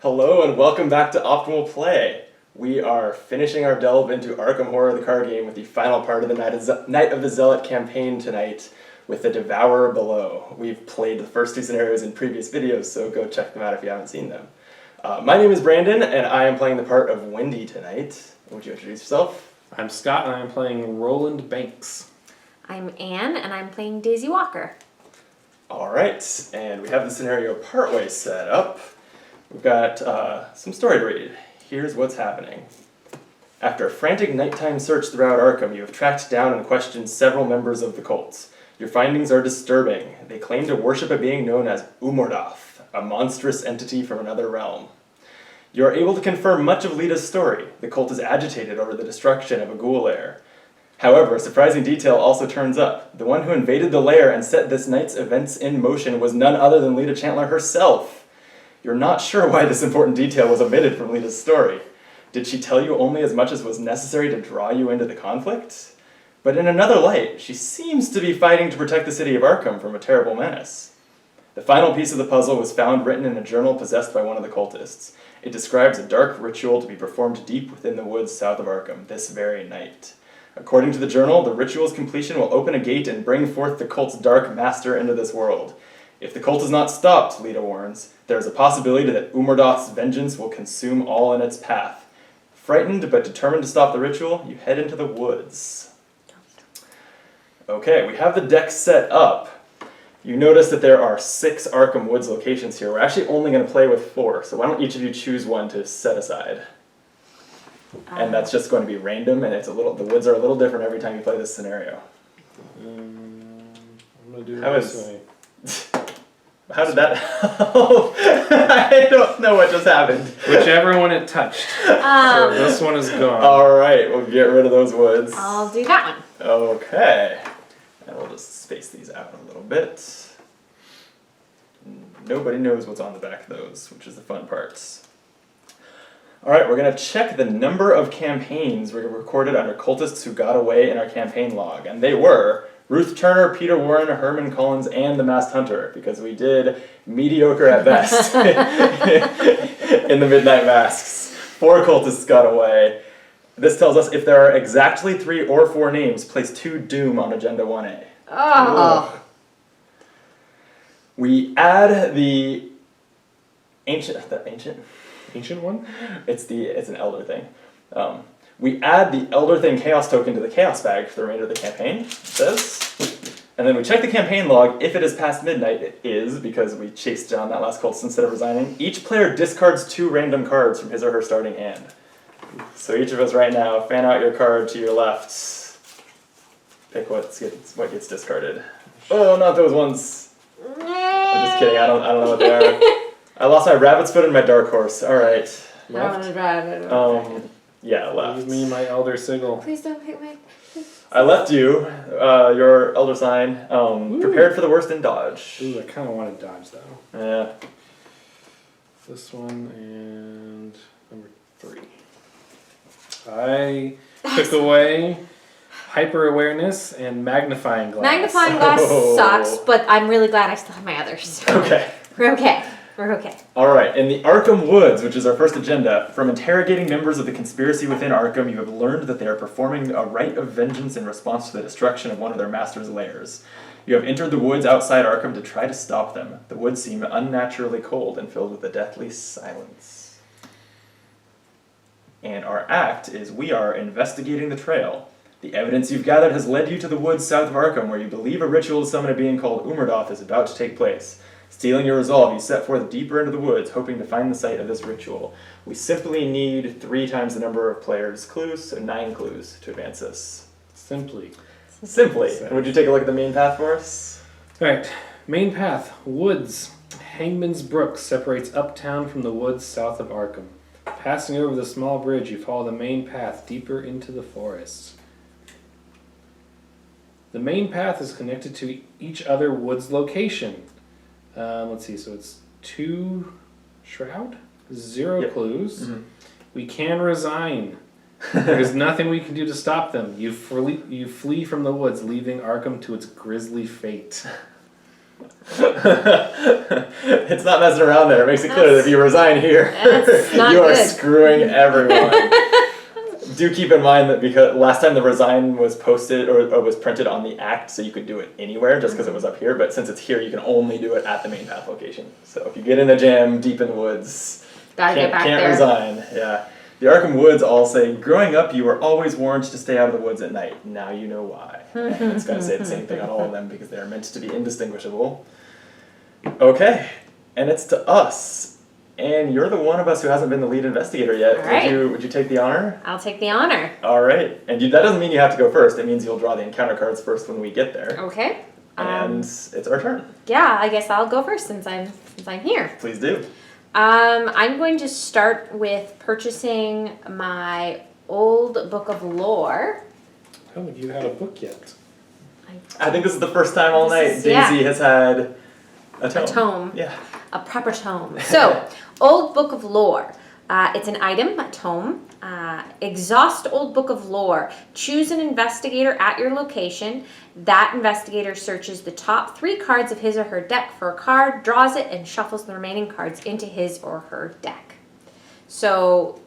Hello and welcome back to Optimal Play. We are finishing our delve into Arkham Horror, the card game, with the final part of the Night of the Zealot campaign tonight with the Devourer below. We've played the first two scenarios in previous videos, so go check them out if you haven't seen them. My name is Brandon, and I am playing the part of Wendy tonight. Would you introduce yourself? I'm Scott, and I'm playing Roland Banks. I'm Anne, and I'm playing Daisy Walker. Alright, and we have the scenario partway set up. We've got some story to read. Here's what's happening. After a frantic nighttime search throughout Arkham, you have tracked down and questioned several members of the cults. Your findings are disturbing. They claim to worship a being known as Umordoth, a monstrous entity from another realm. You are able to confirm much of Lita's story. The cult is agitated over the destruction of a ghoul lair. However, a surprising detail also turns up. The one who invaded the lair and set this night's events in motion was none other than Lita Chandler herself. You're not sure why this important detail was omitted from Lita's story. Did she tell you only as much as was necessary to draw you into the conflict? But in another light, she seems to be fighting to protect the city of Arkham from a terrible menace. The final piece of the puzzle was found written in a journal possessed by one of the cultists. It describes a dark ritual to be performed deep within the woods south of Arkham this very night. According to the journal, the ritual's completion will open a gate and bring forth the cult's dark master into this world. If the cult is not stopped, Lita warns, there is a possibility that Umordoth's vengeance will consume all in its path. Frightened but determined to stop the ritual, you head into the woods. Okay, we have the deck set up. You notice that there are 6 Arkham Woods locations here. We're actually only going to play with 4, so why don't each of you choose one to set aside? And that's just going to be random, and the woods are a little different every time you play this scenario. I'm going to do it How this is- way. How did that help? I don't know what just happened. Whichever one it touched. So this one is gone. Alright, we'll get rid of those woods. I'll do that one. Okay. And we'll just space these out a little bit. Nobody knows what's on the back of those, which is the fun parts. Alright, we're going to check the number of campaigns we recorded under cultists who got away in our campaign log. And they were Ruth Turner, Peter Warren, Herman Collins, and the Masked Hunter, because we did mediocre at best in the Midnight Masks. 4 cultists got away. This tells us if there are exactly 3 or 4 names, place 2 Doom on Agenda 1A. Oh. We add the ancient one? It's an Elder thing. We add the Elder Thing Chaos token to the Chaos bag for the remainder of the campaign, it says. And then we check the campaign log. If it is past midnight, it is, because we chased down that last cultist instead of resigning. Each player discards 2 random cards from his or her starting hand. So each of us right now, fan out your card to your left. Pick what gets discarded. Oh, not those ones. I'm just kidding, I don't know what they are. I lost my rabbit's foot and my dark horse. Alright. Left? Yeah, left. Leave me my Elder Sigil. Please don't pick my... I left you, your Elder Sign, prepared for the worst in dodge. Ooh, I kind of want to dodge, though. Yeah. This one and number 3. I took away Hyper Awareness and Magnifying Glass. Magnifying glass sucks, but I'm really glad I still have my others. So Okay. We're okay. We're okay. Alright, in the Arkham Woods, which is our first agenda, from interrogating members of the conspiracy within Arkham, you have learned that they are performing a rite of vengeance in response to the destruction of one of their master's lairs. You have entered the woods outside Arkham to try to stop them. The woods seem unnaturally cold and filled with a deathly silence. And our act is we are investigating the trail. The evidence you've gathered has led you to the woods south of Arkham, where you believe a ritual to summon a being called Umordoth is about to take place. Stealing your resolve, you set forth deeper into the woods, hoping to find the site of this ritual. We simply need 3 times the number of players' clues, so 9 clues to advance this. Simply. Would you take a look at the main path for us? Alright, main path, woods. Hangman's Brook separates uptown from the woods south of Arkham. Passing over the small bridge, you follow the main path deeper into the forest. The main path is connected to each other woods location. Let's see, so it's 2 Shroud, 0 clues. Mm-hmm. We can resign. There's nothing we can do to stop them. You flee from the woods, leaving Arkham to its grisly fate. It's not messing around there. It makes it clear that if you resign here, That's not you are good. screwing everyone. Do keep in mind that because last time the resign was posted or was printed on the act, so you could do it anywhere just because it was up here, but since it's here, you can only do it at the main path location. So if you get in a jam deep in the woods, Gotta can't get back there. resign. Yeah. The Arkham Woods all say, growing up, you were always warned to stay out of the woods at night. Now you know why. And it's going to say the same thing on all of them because they are meant to be indistinguishable. Okay, and it's to us. And you're the one of us who hasn't been the lead investigator yet. All right. Would you take the honor? I'll take the honor. All right. And that doesn't mean you have to go first. It means you'll draw the encounter cards first when we get there. Okay. And it's our turn. Yeah, I guess I'll go first since I'm here. Please do. I'm going to start with purchasing my old book of lore. I don't think you had a book yet. I think this is the first time all night This is- Daisy yeah. has had a tome. A tome. Yeah. A proper tome. So, old book of lore. It's an item, a tome. Exhaust old book of lore. Choose an investigator at your location. That investigator searches the top 3 cards of his or her deck for a card, draws it, and shuffles the remaining cards into his or her deck. So,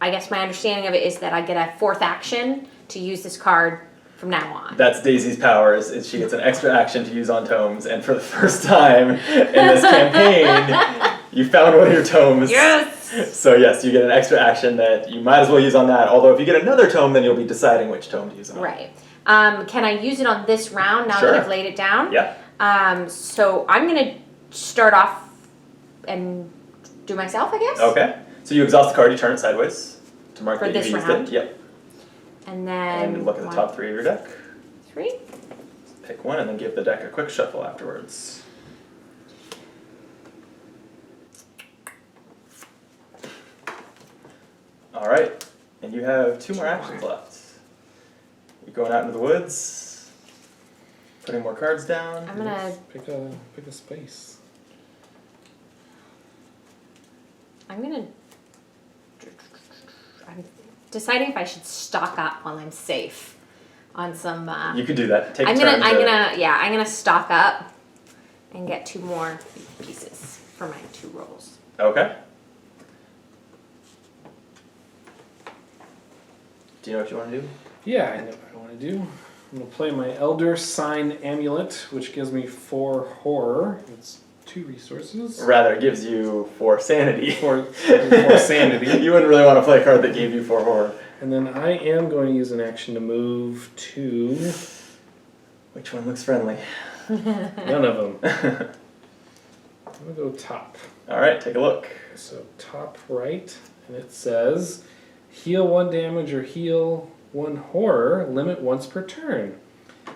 I guess my understanding of it is that I get a 4th action to use this card from now on. That's Daisy's powers, is she gets an extra action to use on tomes, and for the first time in this campaign, you found one of your tomes. Yes! So yes, you get an extra action that you might as well use on that, although if you get another tome, then you'll be deciding which tome to use on. Right. Can I use it on this round now Sure. that I've laid it down? Yeah. So I'm going to start off and do myself, I guess? Okay. So you exhaust the card, you turn it sideways to mark For that this you've used round? it. Yep. And then... And look at the top 3 of your deck. 3. Pick one and then give the deck a quick shuffle afterwards. All right, and you have 2 more actions left. You're going out into the woods, putting more cards down. I'm going to... Pick a space. I'm deciding if I should stock up while I'm safe on some... You could do that. Take a I'm turn. gonna stock up and get 2 more pieces for my 2 rolls. Okay. Do you know what you want to do? Yeah, I know what I want to do. I'm going to play my Elder Sign Amulet, which gives me 4 horror. It's 2 resources. Rather, it gives you 4 sanity. 4 sanity. You wouldn't really want to play a card that gave you 4 horror. And then I am going to use an action to move to... Which one looks friendly? None of them. I'm going to go top. All right, take a look. So top right, and it says, heal 1 damage or heal 1 horror, limit once per turn.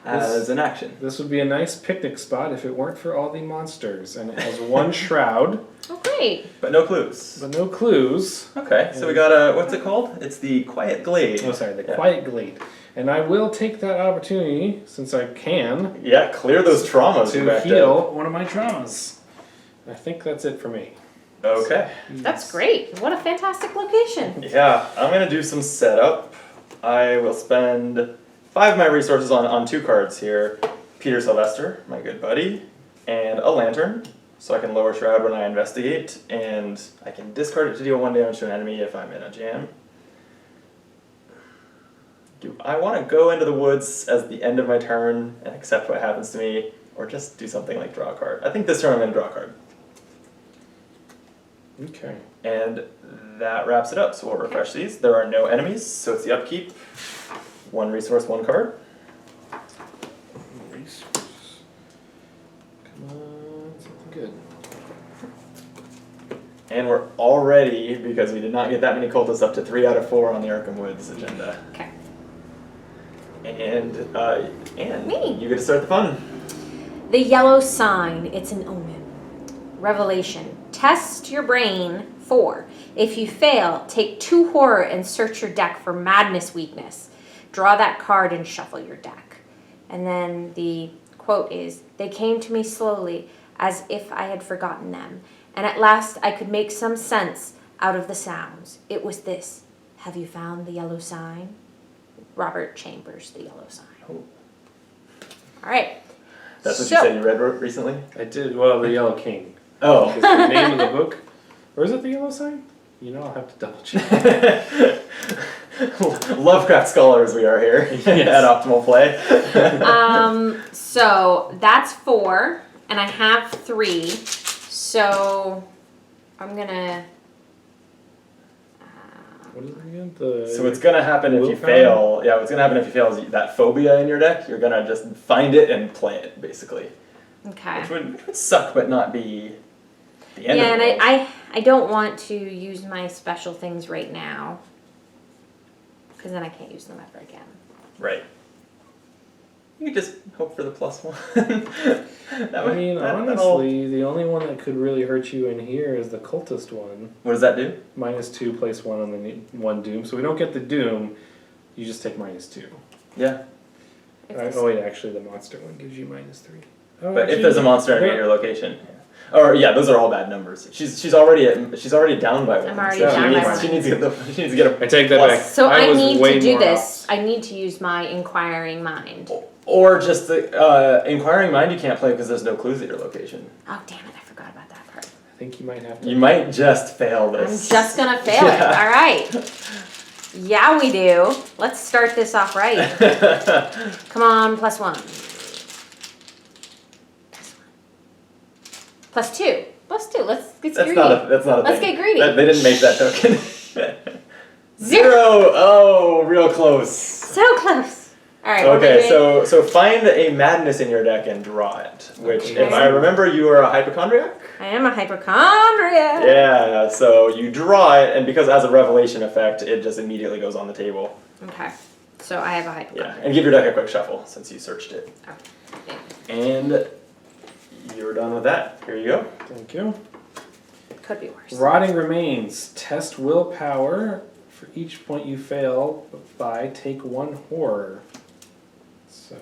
As an action. This would be a nice picnic spot if it weren't for all the monsters. And it has 1 shroud, Oh, great. But no clues. but no clues. Okay, so we got a, what's it called? It's the Quiet Glade. Oh, sorry, the Yeah. Quiet Glade. And I will take that opportunity, since I can, Yeah, clear those traumas you to backed heal one of my traumas. I think that's it for me. up. Okay. That's great. What a fantastic location. Yeah, I'm gonna do some setup. I will spend 5 of my resources on 2 cards here. Peter Sylvester, my good buddy, and a lantern, so I can lower shroud when I investigate, and I can discard it to deal 1 damage to an enemy if I'm in a jam. Do I want to go into the woods as the end of my turn and accept what happens to me, or just do something like draw a card? I think this turn I'm going to draw a card. Okay. And that wraps it up, so we'll refresh these. There are no enemies, so it's the upkeep. 1 resource, 1 card. Resource. Come on, something good. And we're already, because we did not get that many cultists, up to 3 out of 4 on the Arkham Woods agenda. Okay. And Me. you get to start the fun. The yellow sign. It's an omen. Revelation. Test your brain. 4. If you fail, take 2 horror and search your deck for madness weakness. Draw that card and shuffle your deck. And then the quote is, they came to me slowly, as if I had forgotten them. And at last I could make some sense out of the sounds. It was this. Have you found the yellow sign? Robert Chambers, the yellow sign. Oh. All right. That's what So- you said you read recently? I did, well, the Yellow King. Oh. Is the name of the book. Or is it the Yellow Sign? You know, I'll have to double check. Lovecraft scholars we are here at Optimal Play. So that's 4, and I have 3. So I'm gonna. What is it again? The So what's gonna happen if you willpower? fail? Yeah, what's gonna happen if you fail is that phobia in your deck. You're gonna just find it and play it, basically. Okay. Which would suck, but not be the end. Yeah, of the and world. I don't want to use my special things right now, because then I can't use them ever again. Right. You could just hope for the +1. I mean, honestly, the only one that could really hurt you in here is the cultist one. What does that do? -2, place 1 on the 1 doom. So we don't get the doom, you just take -2. Yeah. Oh wait, actually the monster one gives you -3. Oh, But if there's a monster enemy at your location. Or yeah, those are all bad numbers. She's already down by 1. I'm already so down by she 1. needs to get a I take that plus. back. So I was need way to do more this. I need to use my inquiring mind. Or just the inquiring mind you can't play because there's no clues at your location. Oh damn it! I forgot about that part. I think you might have to. You might just fail I'm this. just gonna fail it. Yeah. All right. Yeah, we do. Let's start this off right. Come on, +1. +2. +2. Let's get That's greedy. not a Let's thing. get greedy. They didn't make that token. 0. Oh, real close. So close. All right. what am I Okay, doing? so find a madness in your deck and draw it. Which, Okay. if I remember, you are a hypochondriac. I am a hypochondriac. Yeah. So you draw it, and because it has a revelation effect, it just immediately goes on the table. Okay. So I have a Yeah, hypochondriac. and give your deck a quick shuffle since you searched it. Okay. And you're done with that. Here you go. Thank you. Could be worse. Rotting remains. Test willpower. For each point you fail by, take 1 horror. So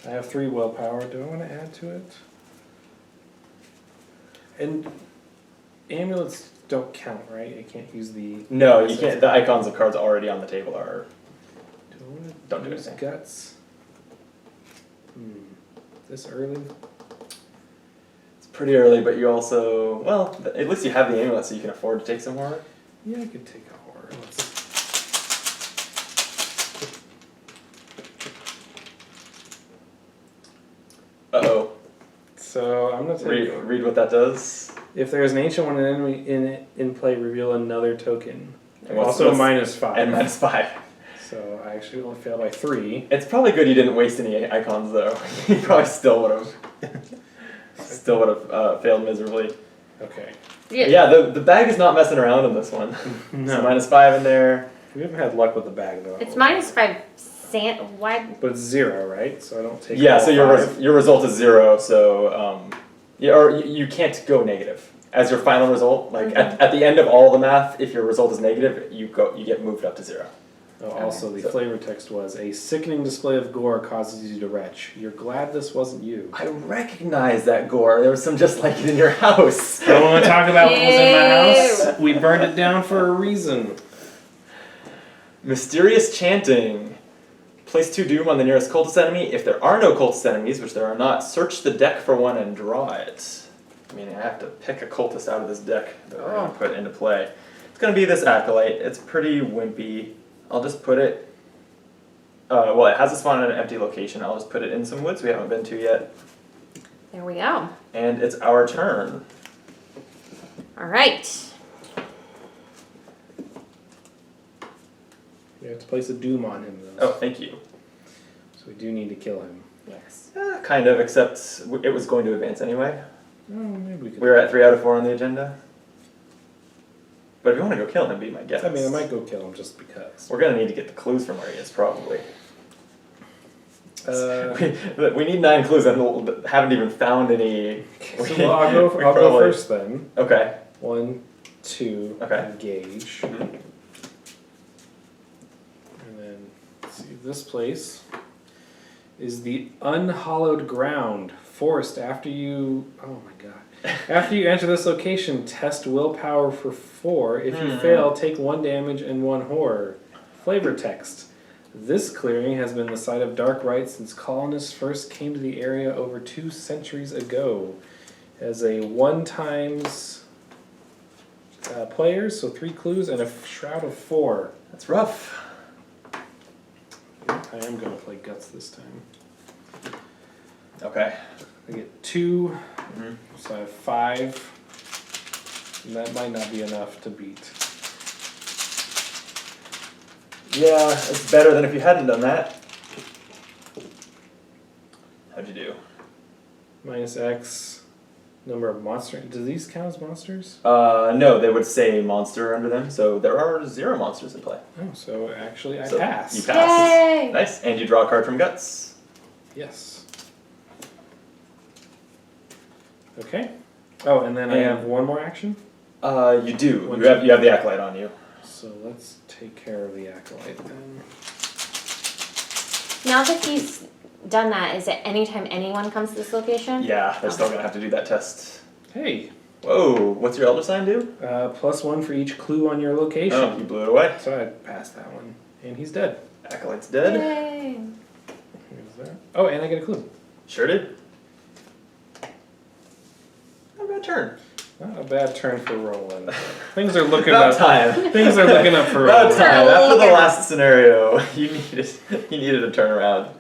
I have 3 willpower. Do I want to add to it? And amulets don't count, right? I can't use the. No, you can't. The icons of cards already on the table are. Do I want to Don't do use anything. guts? This early? It's pretty early, but you also at least you have the amulet, so you can afford to take some more. Yeah, I could take a horror. Uh-oh. So I'm gonna take. Read what that does. If there is an ancient one in play, reveal another token. And what's- Also what's- -5. And -5. So I actually only failed by 3. It's probably good you didn't waste any icons though. You probably still would have failed miserably. Okay. Yeah, the bag is not messing around in this one. No. So -5 in there. We haven't had luck with the bag though. It's -5 why? But it's 0, right? So I don't take. Yeah, all so your 5. your result is 0. So you can't go negative as your final result. Like at the end of all the math, if your result is negative, you get moved up to 0. Oh, also, the So- flavor text was a sickening display of gore causes you to retch. You're glad this wasn't you. I recognize that gore. There was some just like it in your house. I don't want to talk about what was in my Ew. house. We burned it down for a reason. Mysterious chanting. Place 2 doom on the nearest cultist enemy. If there are no cultist enemies, which there are not, search the deck for one and draw it. I mean, I have to pick a cultist out of this deck that we're going to put into play. It's going to be this acolyte. It's pretty wimpy. I'll just put it. Well, it has a spawn in an empty location. I'll just put it in some woods we haven't been to yet. There we go. And it's our turn. All right. We have to place a doom on him though. Oh, thank you. So we do need to kill him. Yes. Kind of, except it was going to advance anyway. Oh, maybe we could. We're at 3 out of 4 on the agenda. But if you want to go kill him, be my guess. I mean, I might go kill him just because. We're gonna need to get the clues from where he is, probably. Uh, We need 9 clues and we haven't even found any. well, I'll go probably- first then. Okay. 1, 2, Okay. engage. Mhm. And then, let's see, this place is the unhallowed ground. Forced after you. Oh my god. After you enter this location, test willpower for 4. If you fail, take 1 damage and 1 horror. Flavor text. This clearing has been the site of dark rites since colonists first came to the area over 2 centuries ago. As a 1 times player, so 3 clues and a shroud of 4. That's rough. I am going to play guts this time. Okay. I get 2, so I have 5. And that might not be enough to beat. Yeah, it's better than if you hadn't done that. How'd you do? Minus X, number of monsters. Do these count as monsters? No, they would say monster under them, so there are 0 monsters in play. Oh, so actually I So pass. You pass. Yay! Nice, and you draw a card from Guts. Yes. Okay. Oh, and then I have one more action? You do. You have the Acolyte on you. So let's take care of the Acolyte then. Now that he's done that, is it anytime anyone comes to this location? Yeah, they're still gonna have to do that test. Hey, Whoa, what's your Elder Sign do? +1 for each clue on your location. Oh, you blew it away. So I passed that one. And he's dead. Acolyte's dead. Yay! Here's that. Oh, and I get a clue. Sure did. Not a bad turn. Not a bad turn for Roland. Things are looking About up. time. Things are looking up for About Roland. time. After the Looking last scenario, you needed a turnaround.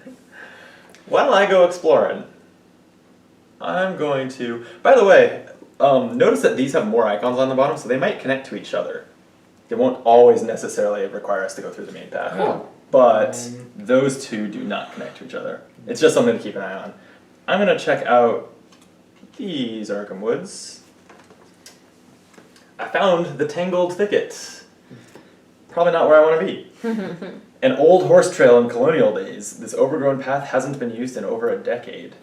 Why don't I go exploring? I'm going to. By the way, notice that these have more icons on the bottom, so they might connect to each other. They won't always necessarily require us to go through the main path. Oh. But those 2 do not connect to each other. It's just something to keep an eye on. I'm going to check out these Arkham Woods. I found the Tangled Thicket. Probably not where I want to be. An old horse trail in colonial days. This overgrown path hasn't been used in over a decade.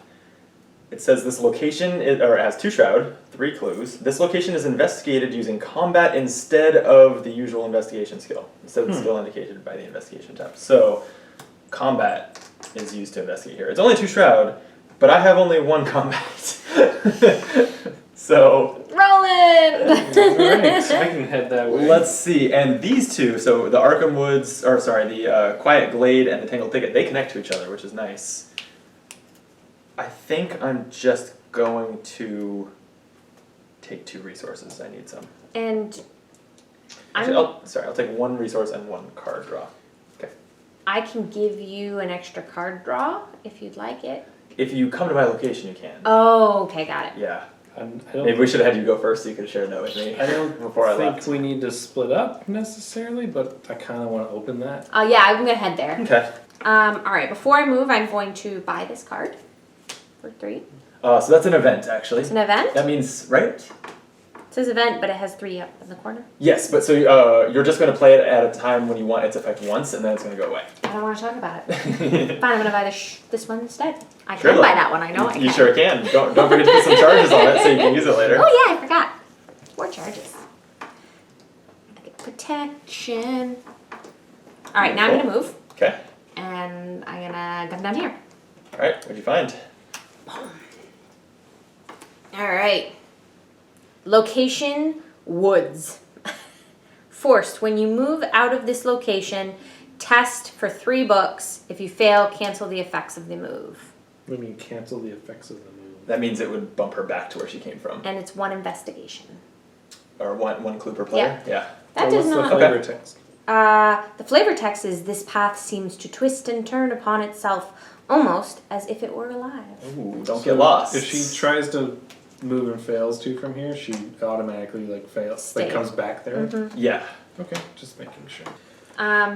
It says this location has 2 shroud, 3 clues. This location is investigated using combat instead of the usual investigation skill. Instead of the skill indicated by the investigation tab. So, combat is used to investigate here. It's only 2 shroud, but I have only 1 combat. So, Roland! Alright, so I can head that way. let's see. And these 2, so the Arkham Woods, the Quiet Glade and the Tangled Thicket, they connect to each other, which is nice. I think I'm just going to take 2 resources. I need some. And Actually, I'll take 1 resource and 1 card draw. Okay. I can give you an extra card draw if you'd like it. If you come to my location, you can. Oh, okay, got it. Yeah. I Maybe we should have had you go first so you could share a note with me. I don't before I think left. we need to split up necessarily, but I kind of want to open that. Yeah, I'm gonna head there. Okay. Alright, before I move, I'm going to buy this card for 3. So that's an event, actually. It's an event. That means, right? It says event, but it has 3 up in the corner. Yes, but so you're just going to play it at a time when you want its effect once, and then it's going to go away. I don't want to talk about it. Fine, I'm gonna buy this one instead. I Sure, can buy look. that one. I know I can. You sure can. Don't forget to put some charges on it so you can use it later. Oh yeah, I forgot. 4 charges. I get protection. All right, now I'm gonna move, Okay. and I'm gonna come down here. All right. What'd you find? All right. Location: woods. Forced. When you move out of this location, test for 3 books. If you fail, cancel the effects of the move. Let me cancel the effects of the move. That means it would bump her back to where she came from, And it's 1 investigation. or one clue per player. Yeah. That So does what's not. the flavor text? The flavor text is this path seems to twist and turn upon itself, almost as if it were alive. Ooh, don't So get lost. If she tries to move and fails to from here, she automatically fails, Stay. comes back there. Yeah. Okay, just making sure.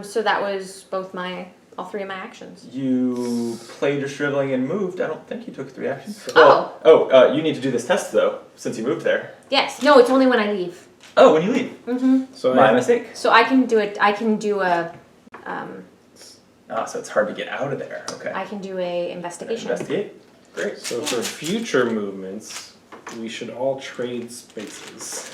So that was all 3 of my actions. You played your shriveling and moved. I don't think you took 3 actions. Oh. You need to do this test though, since you moved there. Yes. No, it's only when I leave. Oh, when you leave. So My mistake. So I can do it. I can do a. So it's hard to get out of there. Okay. I can do a investigation. Investigate. Great. So for future movements, we should all trade spaces.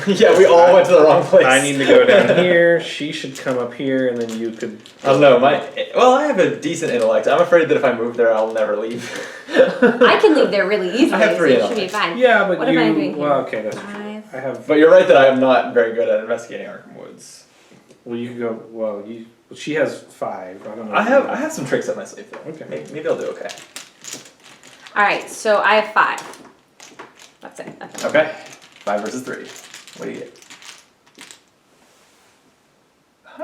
Yeah, we all went to the wrong place. I need to go down here. She should come up here, and then you could. I don't know. I have a decent intellect. I'm afraid that if I move there, I'll never leave. I can leave there really easily. I have 3 so it in should be it. fine. Yeah, but What you. am I doing here? Well, okay, that's. 5. I have. But you're right that I am not very good at investigating Arkham Woods. Well, you could go. Well, you Well, she has 5. I don't know. I have some tricks up my sleeve though. Okay. Maybe I'll do okay. All right, so I have 5. That's it. That's it. Okay. 5 versus 3. What do you get?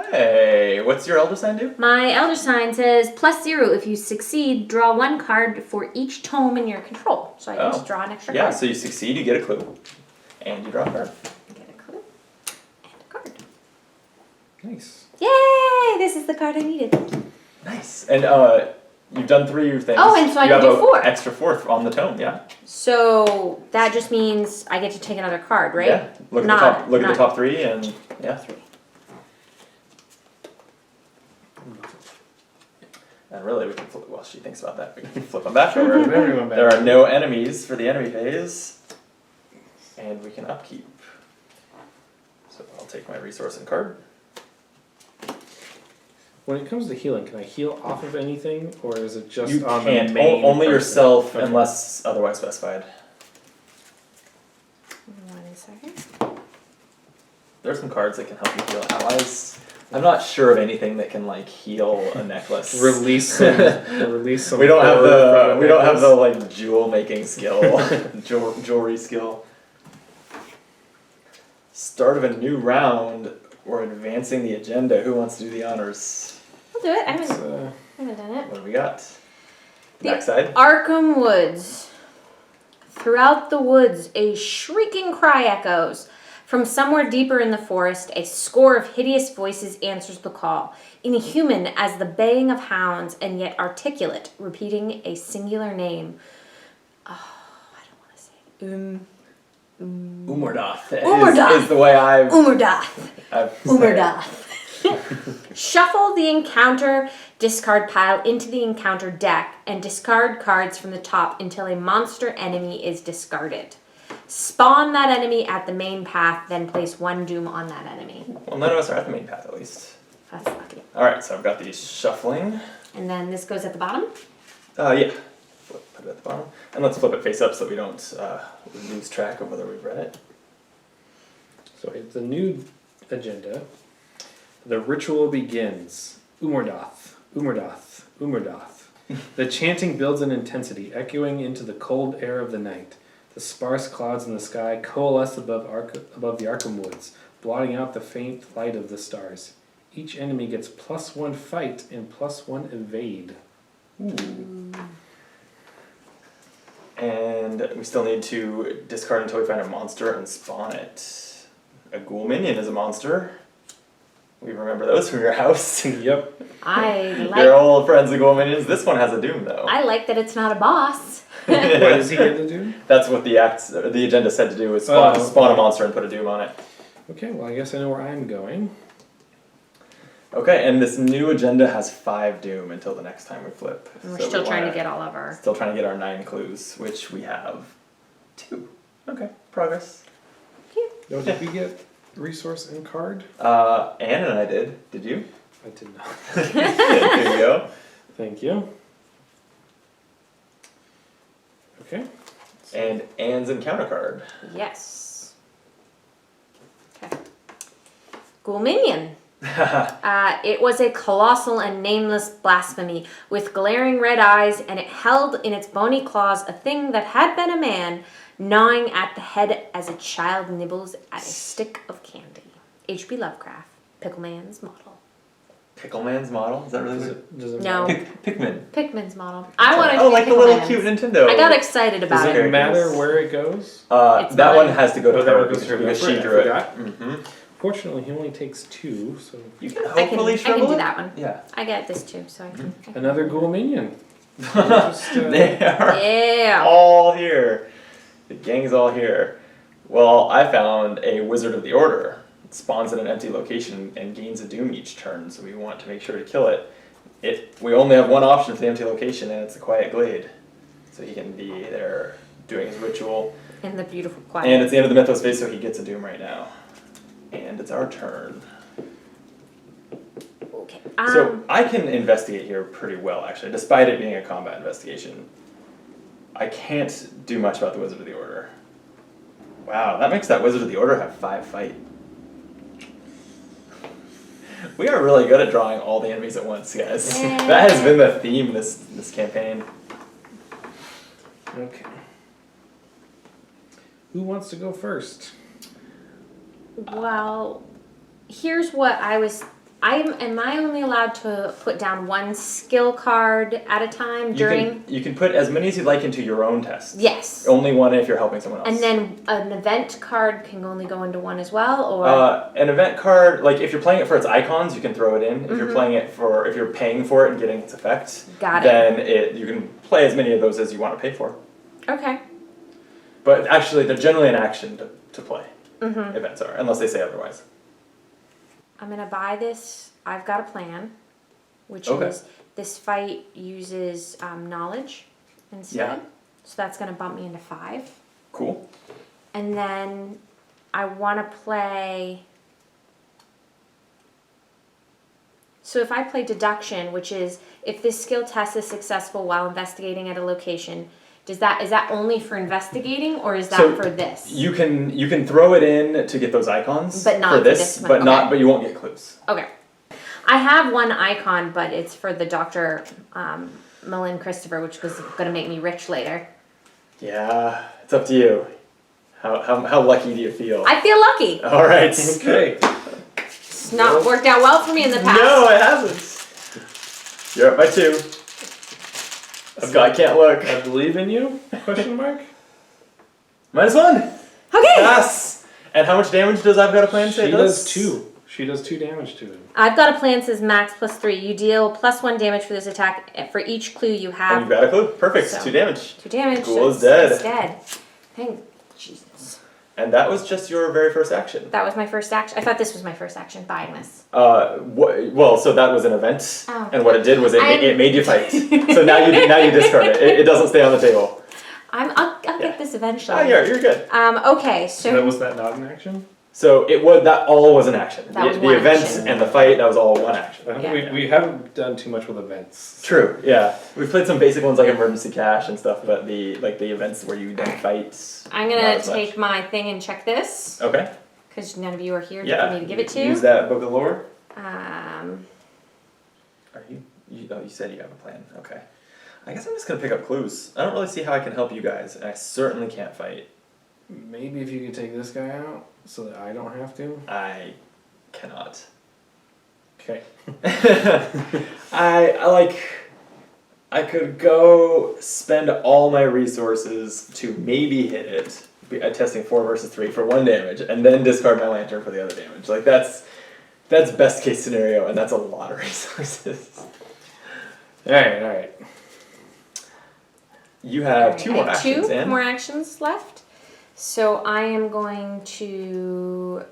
Hey, what's your elder sign do? My elder sign says +0. If you succeed, draw 1 card for each tome in your control. So I can just draw an extra Yeah, card. so you succeed, you get a clue. And you draw a card. Get a clue and a card. Nice. Yay! This is the card I needed. Nice. And you've done 3 things. Oh, and so I you can have do a 4. Extra 4th on the tome, yeah. So that just means I get to take another card, right? Yeah. Look at the top 3 and yeah. 3. And really, we can flip. While she thinks about that, we can flip them back over. Everyone back. There are no enemies for the enemy phase, and we can upkeep. So I'll take my resource and card. When it comes to healing, can I heal off of anything, or is it just You on can't. the main Only person? yourself, Okay. unless otherwise specified. 1 second. There are some cards that can help you heal allies. I'm not sure of anything that can like heal a necklace. Release some. We don't have horror from the necklace. like jewel making skill, jewelry skill. Start of a new round. We're advancing the agenda. Who wants to do the honors? I'll do it. I It's, haven't done it. What do we got? The Backside. Arkham Woods. Throughout the woods, a shrieking cry echoes. From somewhere deeper in the forest, a score of hideous voices answers the call, inhuman as the baying of hounds and yet articulate, repeating a singular name. Oh, I don't want to say it. Umordath. Umordath. Is the way I've Umerdath. said it. Umerdath. Shuffle the encounter discard pile into the encounter deck and discard cards from the top until a monster enemy is discarded. Spawn that enemy at the main path, then place 1 doom on that enemy. Well, none of us are at the main path at least. That's lucky. Alright, so I've got these shuffling. And then this goes at the bottom. Yeah. Put it at the bottom. And let's flip it face up so we don't lose track of whether we've read it. So it's a new agenda. The ritual begins. Umordath, Umordath, Umordath. The chanting builds in intensity, echoing into the cold air of the night. The sparse clouds in the sky coalesce above the Arkham Woods, blotting out the faint light of the stars. Each enemy gets +1 fight and +1 evade. Ooh. And we still need to discard until we find a monster and spawn it. A ghoul minion is a monster. We remember those from your house. Yep. Your old friends, the ghoul minions. This one has a doom though. I like that it's not a boss. What does he get to do? That's what the agenda said to do, was spawn a monster and put a doom on it. Okay, well I guess I know where I'm going. Okay, and this new agenda has 5 doom until the next time we flip. And we're So still we trying to wanna- get all of our... Still trying to get our 9 clues, which we have 2. Okay, progress. Now, did we get resource and card? Anne and I did. Did you? I did not. There you go. Thank you. Okay. And Anne's encounter card. Yes. Okay. Ghoul minion. It was a colossal and nameless blasphemy with glaring red eyes, and it held in its bony claws a thing that had been a man, gnawing at the head as a child nibbles at a stick of candy. H.P. Lovecraft, Pickleman's model. Pickleman's model? Is that really Does it No. matter? Pikmin. Pickman's model. I wanted Oh, like the little Pickleman's. cute Nintendo. I got excited Does about it it. matter where it goes? It's that mine. one has to go to Oh, that her one goes to her. because That's she right, I drew it. forgot. Mm-hmm. Fortunately, he only takes 2, so... You can I hopefully can shovel do it. that one. Yeah. I got this too, so I can. Another ghoul minion. Just, They are Yeah. all here. The gang's all here. Well, I found a Wizard of the Order. It spawns in an empty location and gains a doom each turn, so we want to make sure to kill it. We only have one option for the empty location, and it's the Quiet Glade. So he can be there doing his ritual. In the beautiful quiet. And it's the end of the Mythos phase, so he gets a doom right now. And it's our turn. Okay. So I can investigate here pretty well, actually, despite it being a combat investigation. I can't do much about the Wizard of the Order. Wow, that makes that Wizard of the Order have 5 fight. We are really good at drawing all the enemies at once, guys. Yeah. That has been the theme this campaign. Okay. Who wants to go first? Well, here's what am I only allowed to put down one skill card at a time during? You can put as many as you'd like into your own test. Yes. Only one if you're helping someone else. And then an event card can only go into one as well, or? An event card, like if you're playing it for its icons, you can throw it in. If you're playing it if you're paying for it and getting its effect, then you can play as many of those as you want to pay for. Okay. But actually, they're generally an action to play. Events are, unless they say otherwise. I'm gonna buy this. I've got a plan, which Okay. is this fight uses knowledge instead. Yeah. So that's gonna bump me into 5. Cool. And then I want to play. So if I play deduction, which is if this skill test is successful while investigating at a location, is that only for investigating, or is that So for this? You can throw it in to get those icons, But not for for this, this one, but okay. but you won't get clues. Okay. I have one icon, but it's for the Dr. Malin Christopher, which was going to make me rich later. Yeah, it's up to you. How lucky do you feel? I feel lucky. All right. Okay. It's not worked out well for me in the past. No, it hasn't. You're up by 2. Scott can't look. I believe in you? Question mark? -1. Okay. Yes. And how much damage does I've got a plan say? She does 2. She does 2 damage to him. I've got a plan that says max +3. You deal +1 damage for this attack for each clue you And have. you've got a clue. Perfect. So. 2 damage. 2 damage. Ghoul is so dead. It's dead. Thank Jesus. And that was just your very first action. That was my first action. I thought this was my first action, buying this. Well, so that was an event, Oh. and what it did was it made you fight. So now you discard it. It doesn't stay on the table. I'll get this eventually. Oh, you're good. Okay, so Was that not an action? So that all was an action. That was The one event action. and the fight, that was all one action. I think Yeah. we haven't done too much with events. True. Yeah, we played some basic ones like emergency cash and stuff, but the events where you don't fight. I'm not gonna as much. take my thing and check this Okay. because none of you are here Yeah. for me to give it to. Use that book of lore. Are you? Oh, you said you have a plan. Okay. I guess I'm just gonna pick up clues. I don't really see how I can help you guys, and I certainly can't fight. Maybe if you could take this guy out so that I don't have to. I cannot. Okay. I could go spend all my resources to maybe hit it, testing 4 versus 3 for 1 damage, and then discard my lantern for the other damage. Like that's best case scenario, and that's a lot of resources. Alright. You have Alright, 2 I more have actions, 2 Anne. more actions left. So I am going to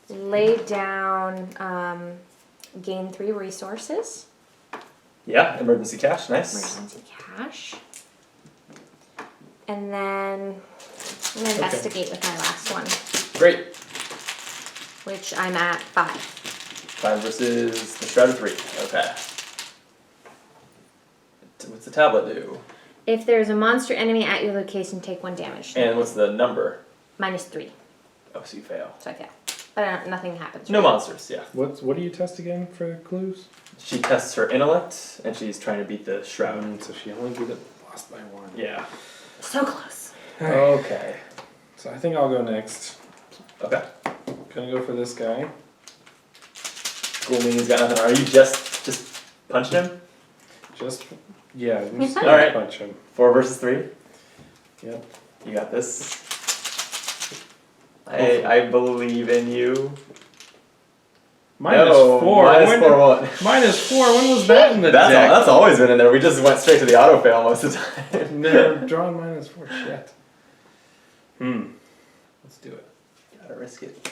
lay down, gain 3 resources. Yeah, emergency cash, nice. Emergency cash. And then I'm gonna investigate with my last one, Great. which I'm at 5. 5 versus the Shroud of 3. Okay. What's the tablet do? If there's a monster enemy at your location, take 1 damage. And what's the number? -3. Oh, so you fail. So I fail. But nothing happens. No right? monsters, yeah. What do you test again for clues? She tests her intellect, and she's trying to beat the Shroud. So she only did it lost by 1. Yeah. So close. Okay. So I think I'll go next. Okay. Gonna go for this guy. Cool means he's got nothing. Are you just punching him? Yeah, I'm just All gonna right. punch him. 4 versus 3? Yep. You got this. I believe in you. -4. -4 what? -4. When was that in the That's deck? that's always been in there. We just went straight to the auto fail most of the time. Never drawn -4. Shit. Let's do it. Gotta risk it.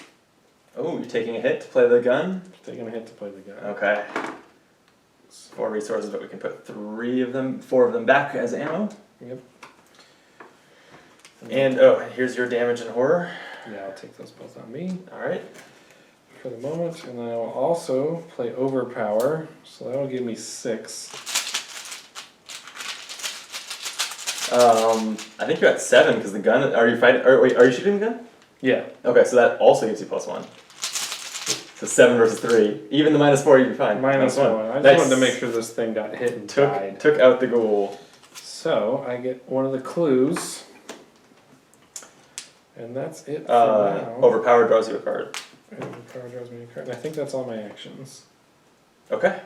Oh, you're taking a hit to play the gun? Taking a hit to play the gun. Okay. 4 resources, but we can put 4 of them back as ammo. Yep. And here's your damage and horror. Yeah, I'll take those both on me Alright. for the moment. And then I will also play Overpower. So that will give me 6. I think you're at 7 because the gun. Are you fighting? Are you shooting the gun? Yeah. Okay, so that also gives you +1. So 7 versus 3. Even the -4, you'd be fine. Minus one. I just Nice. wanted to make sure this thing got hit and died. Took out the ghoul. So I get one of the clues. And that's it for now. Overpowered draws you a card. And power draws me a card. And I think that's all my actions. Okay.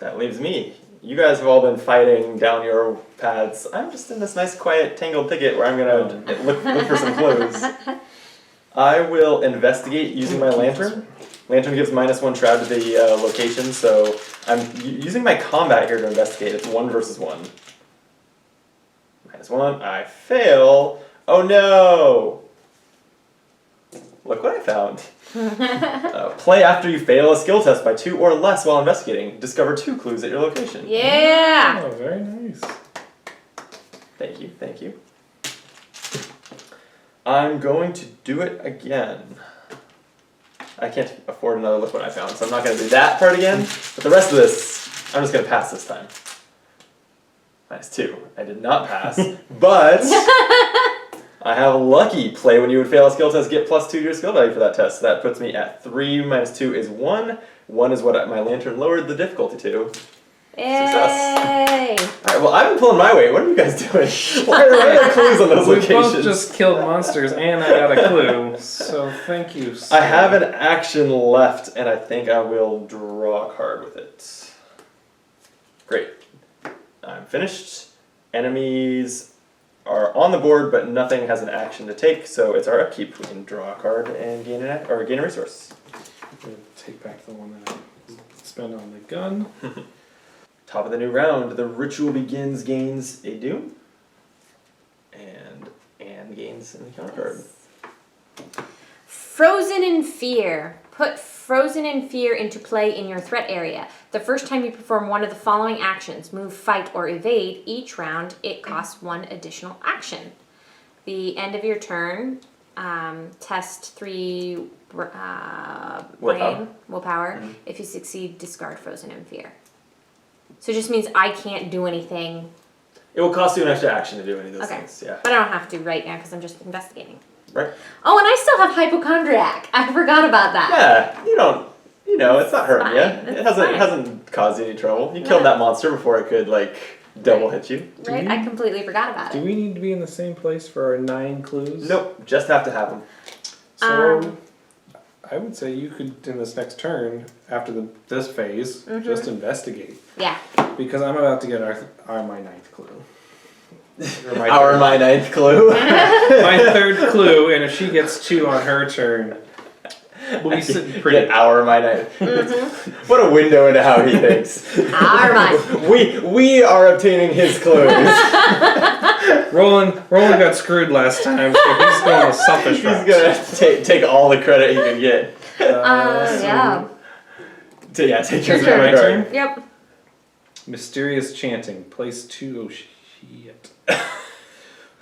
That leaves me. You guys have all been fighting down your paths. I'm just in this nice, quiet, tangled thicket where I'm gonna look for some clues. I will investigate using my lantern. Lantern gives -1 shroud to the location, so I'm using my combat here to investigate. It's 1 versus 1. -1. I fail. Oh no! Look what I found. Play after you fail a skill test by 2 or less while investigating. Discover 2 clues at your location. Yeah. Oh, very nice. Thank you, thank you. I'm going to do it again. I can't afford another look what I found, so I'm not going to do that part again. But the rest of this, I'm just going to pass this time. -2. I did not pass, but I have lucky. Play when you would fail a skill test, get +2 to your skill value for that test. So that puts me at 3 -2 is 1. 1 is what my lantern lowered the difficulty to. Yay! Alright, well, I've been pulling my weight. What are you guys doing? Why are there clues on those We locations? both just killed monsters and I got a clue. So thank you. I have an action left, and I think I will draw a card with it. Great. I'm finished. Enemies are on the board, but nothing has an action to take, so it's our upkeep. We can draw a card and gain gain a resource. I'm going to take back the one that I spent on the gun. Top of the new round, the ritual begins, gains a doom, and gains an encounter card. Frozen in Fear. Put Frozen in Fear into play in your threat area. The first time you perform one of the following actions, move, fight, or evade, each round it costs 1 additional action. The end of your turn, test 3 willpower. Mm-hmm. If you succeed, discard Frozen in Fear. So it just means I can't do anything. It will cost you an extra action to do any of those things, yeah. But I don't have to right now because I'm just investigating. Right. Oh, and I still have hypochondriac. I forgot about that. Yeah, it's not hurting you. It fine. hasn't caused you any trouble. You killed that monster before it could, double hit you. Right, I completely forgot about Do it. we need to be in the same place for our 9 clues? Nope, just have to have them. So, I would say you could, in this next turn, after this phase, just investigate. Yeah. Because I'm about to get my 9th clue. My 9th clue. My 3rd clue, and if she gets 2 on her turn, we'll be sitting pretty. My 9th. What a window into how he thinks. Our mind. We are obtaining his clues. Roland got screwed last time, so he's going the selfish route. He's gonna take all the credit he can get. Yeah. Take your My turn? Yep. Mysterious chanting. Place 2. Oh, shit.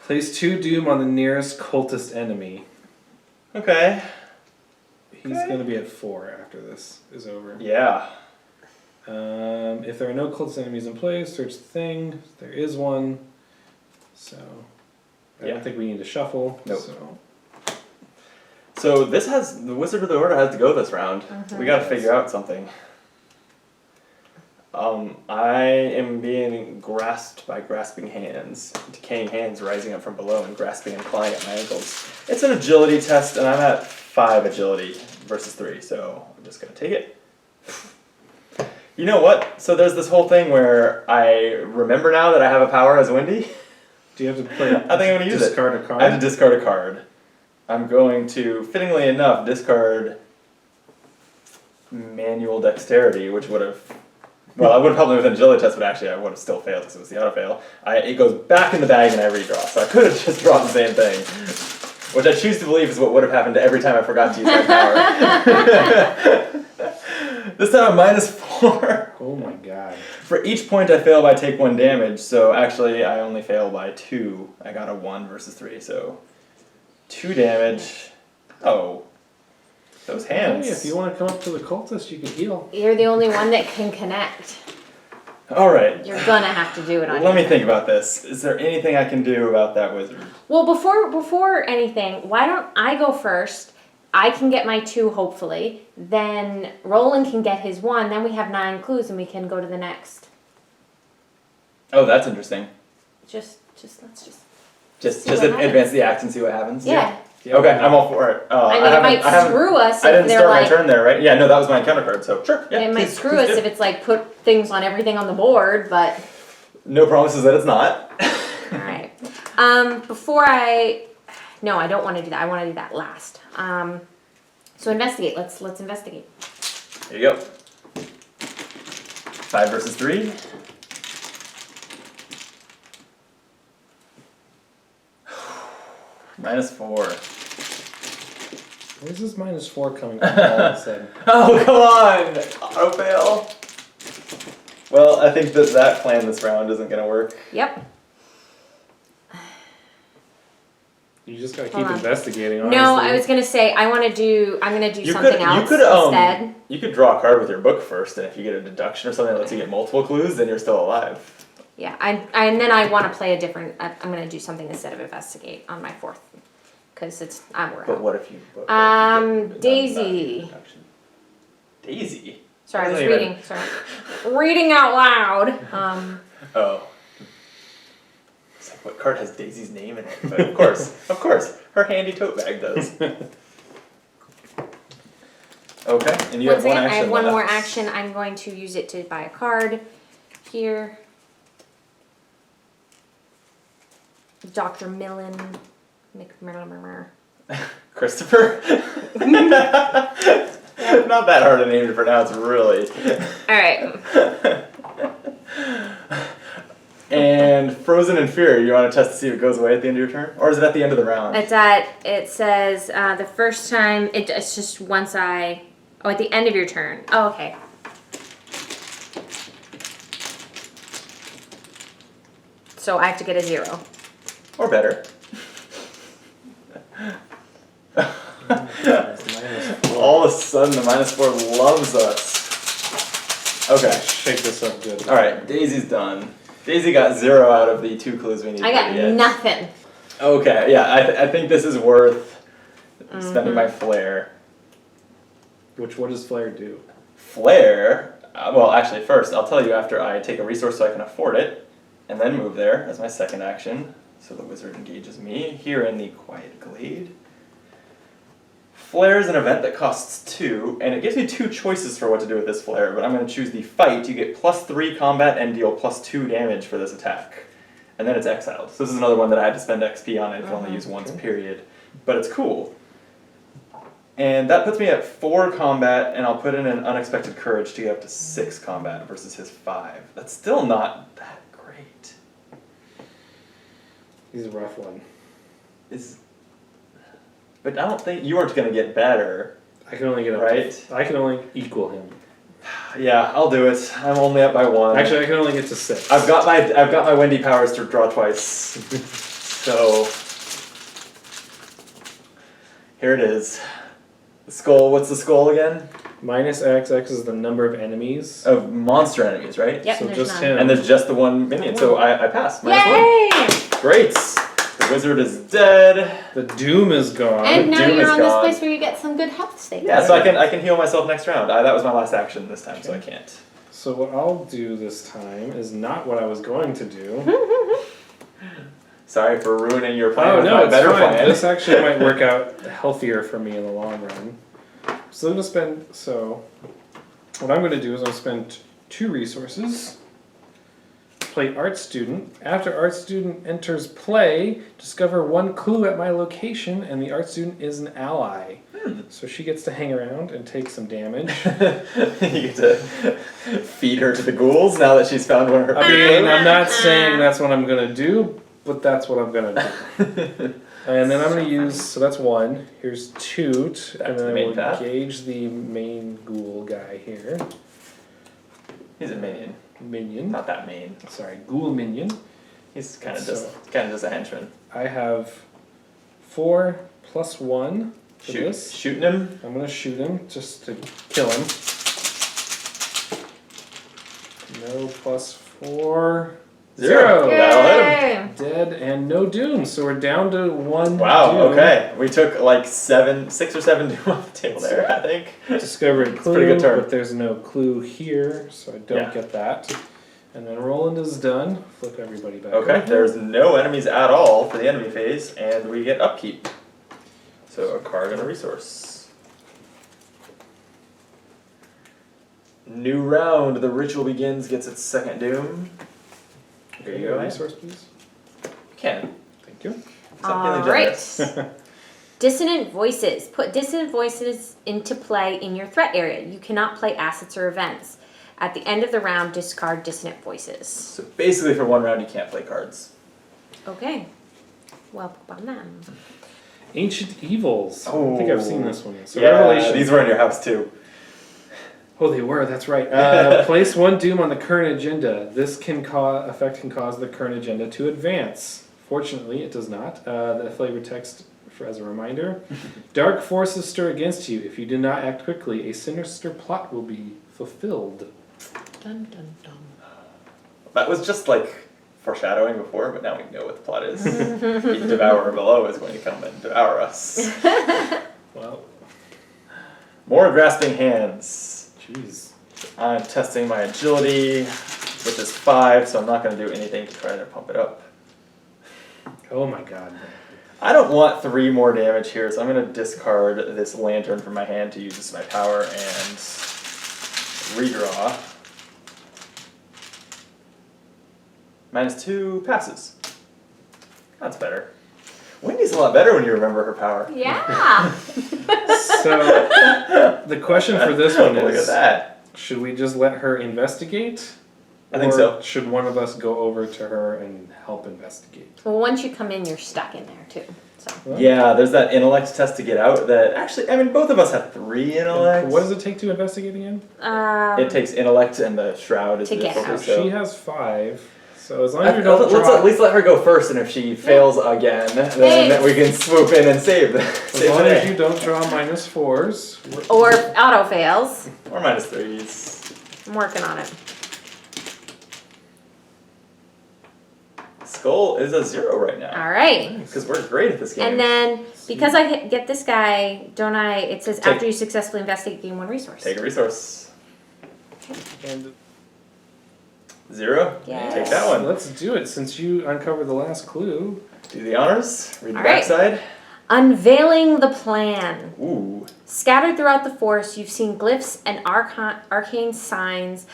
Place 2 doom on the nearest cultist enemy. Okay. He's going to be at 4 after this is over. Yeah. If there are no cultist enemies in play, search the thing. There is one. So, I don't think we need to shuffle. Nope. So this has, the Wizard of the Order has to go this round. We gotta figure out something. I am being grasped by grasping hands. Decaying hands rising up from below and grasping and clawing at my ankles. It's an agility test, and I'm at 5 agility versus 3, so I'm just gonna take it. You know what? So there's this whole thing where I remember now that I have a power as Wendy. do you have to play? I think I'm gonna use it. Discard a card. I have to discard a card. I'm going to, fittingly enough, discard manual dexterity, which would have, well, I would have helped me with an agility test, but actually I would have still failed because it was the auto fail. It goes back in the bag and I redraw, so I could have just drawn the same thing, which I choose to believe is what would have happened every time I forgot to use my power. This time I'm -4. Oh my god. For each point I fail by, take 1 damage, so actually I only fail by 2. I got a 1 versus 3, so 2 damage. Oh. Those hands. Hey, if you want to come up to the cultist, you can heal. You're the only one that can connect. Alright. You're gonna have to do it on Let me your think about this. Is there anything I can do about that wizard? Well, before anything, why don't I go first, I can get my 2, hopefully. Then Roland can get his 1. Then we have 9 clues, and we can go to the next. Oh, that's interesting. Let's just. Just See what happens. advance the act and see what happens. Yeah. Okay, I'm all for it. I mean, it might screw us I if didn't they're start my like. turn there, right? Yeah, no, that was my encounter card, so sure. Yeah, It might please screw us do. if it's like put things on everything on the board, but. No promises that it's not. All right. No, I don't want to do that. I want to do that last. So investigate. Let's investigate. Here you go. 5 versus 3. -4. Where's this -4 coming from all of a sudden? Oh, come on! Auto fail. Well, I think that plan this round isn't gonna work. Yep. You just gotta Hold keep on. investigating, honestly. No, I was gonna say I'm gonna do You something could- else you could, instead. You could draw a card with your book first, and if you get a deduction or something that lets you get multiple clues, then you're still alive. Yeah, and then I want to play a different. I'm gonna do something instead of investigate on my 4th, because we're But out. what if you book Daisy. Daisy? Sorry, I was Doesn't even- reading. Sorry, reading out loud. Oh. It's like, what card has Daisy's name in it? But of course, her handy tote bag does. Okay, and you have one action I have one left. more action. I'm going to use it to buy a card. Here. Dr. Christopher? Not that hard a name to pronounce, really. Alright. And Frozen in Fear, you want to test to see if it goes away at the end of your turn? Or is it at the end of the round? It says, the first time, it's just once at the end of your turn. Oh, okay. So I have to get a 0. Or better. All of a sudden, the -4 loves us. Okay. Shake this up good. Alright, Daisy's done. Daisy got 0 out of the 2 clues we need. I got nothing. Okay, yeah, I think this is worth spending my flair. What does Flare do? Flair? Well, actually, first, I'll tell you after I take a resource so I can afford it, and then move there as my second action. So the wizard engages me here in the Quiet Glade. Flare is an event that costs 2, and it gives me 2 choices for what to do with this flare, but I'm going to choose the fight. You get +3 combat and deal +2 damage for this attack. And then it's exiled. So this is another one that I had to spend XP on and I can only use once, period. But it's cool. And that puts me at 4 combat, and I'll put in an Unexpected Courage to get up to 6 combat versus his 5. That's still not that great. He's a rough one. But I don't think you aren't going to get better. I can only get up Right? I can only equal him. Yeah, I'll do it. I'm only up by 1. Actually, I can only get to 6. I've got my Wendy powers to draw twice. So here it is. The skull. What's the skull again? -X, X is the number of enemies. Of monster enemies, right? Yep, So there's just none. him. And there's just the one minion, so I pass. -1. Yay! Great. The wizard is dead. The doom is gone. And now Doom you're is on this gone. place where you get some good health statements. Yeah, so I can heal myself next round. That was my last action this time, so I can't. So what I'll do this time is not what I was going to do. Sorry for ruining your plan. Oh with no, my it's better fine. plan. This actually might work out healthier for me in the long run. So I'm gonna spend. So what I'm gonna do is I'll spend 2 resources. Play art student. After art student enters play, discover 1 clue at my location, and the art student is an ally. So she gets to hang around and take some damage. You get to feed her to the ghouls now that she's found one of her. I mean, I'm not saying that's what I'm gonna do, but that's what I'm gonna do. And then I'm gonna use, so that's 1. Here's 2, and then I main will path. engage the main ghoul guy here. He's a minion. Minion. Not that main. Sorry, ghoul minion. He's kind of So- just a henchman. I have 4 + 1 for this. Shooting him. I'm gonna shoot him just to kill him. No +4. 0. That'll hit him. Yay! Dead and no doom, so we're down to 1 Wow, doom. okay. We took like 6 or 7 doom off the table there, I think. Discovered It's a clue, pretty good turn. but there's no clue here, so I don't Yeah. get that. And then Roland is done. Flip everybody back Okay, over. there's no enemies at all for the enemy phase, and we get upkeep. So a card and a resource. New round, the ritual begins, gets its second doom. Here Okay, you go. resource, please. You can. Thank you. Stop feeling All right. generous. Dissonant voices. Put dissonant voices into play in your threat area. You cannot play assets or events. At the end of the round, discard dissonant voices. So basically for one round you can't play cards. Okay. Well, put on them. Ancient Evils. I don't think I've seen Oh. this one yet. So Yeah, Revelation. these were in your house too. Oh, they were. That's right. Place 1 doom on the current agenda. This effect can cause the current agenda to advance. Fortunately, it does not. The flavor text as a reminder. Dark forces stir against you. If you do not act quickly, a sinister plot will be fulfilled. Dun, dun, dun. That was just like foreshadowing before, but now we know what the plot is. The Devourer below is going to come and devour us. Well, More grasping hands. jeez. I'm testing my agility, which is 5, so I'm not going to do anything to try to pump it up. Oh my god. I don't want 3 more damage here, so I'm going to discard this lantern from my hand to use this as my power and redraw. -2 passes. That's better. Wendy's a lot better when you remember her power. Yeah. So, the question for this one Look at is, that. should we just let her investigate? I think Or so. should one of us go over to her and help investigate? Well, once you come in, you're stuck in there too. So. Well, Yeah, there's that intellect test to get out that actually, I mean, both of us have 3 intellect. What does it take to investigate again? It takes intellect and the shroud is To the get difficulty, out. so. She has 5, so as long as you don't Let's draw, at least let her go first, and if she fails again, then we can swoop in and save the as save long the as day. you don't draw -4s, we're- Or auto fails. Or -3s. I'm working on it. Skull is a 0 right now. All right. Because we're great at this game. And then, because I get this guy, don't I? It says Take- after you successfully investigate, gain 1 resource. Take a resource. and 0? Yes. Take that one. let's do it since you uncovered the last clue. Do the honors. Read the All right. backside. Unveiling the plan. Ooh. Scattered throughout the forest, you've seen glyphs and arcane signs,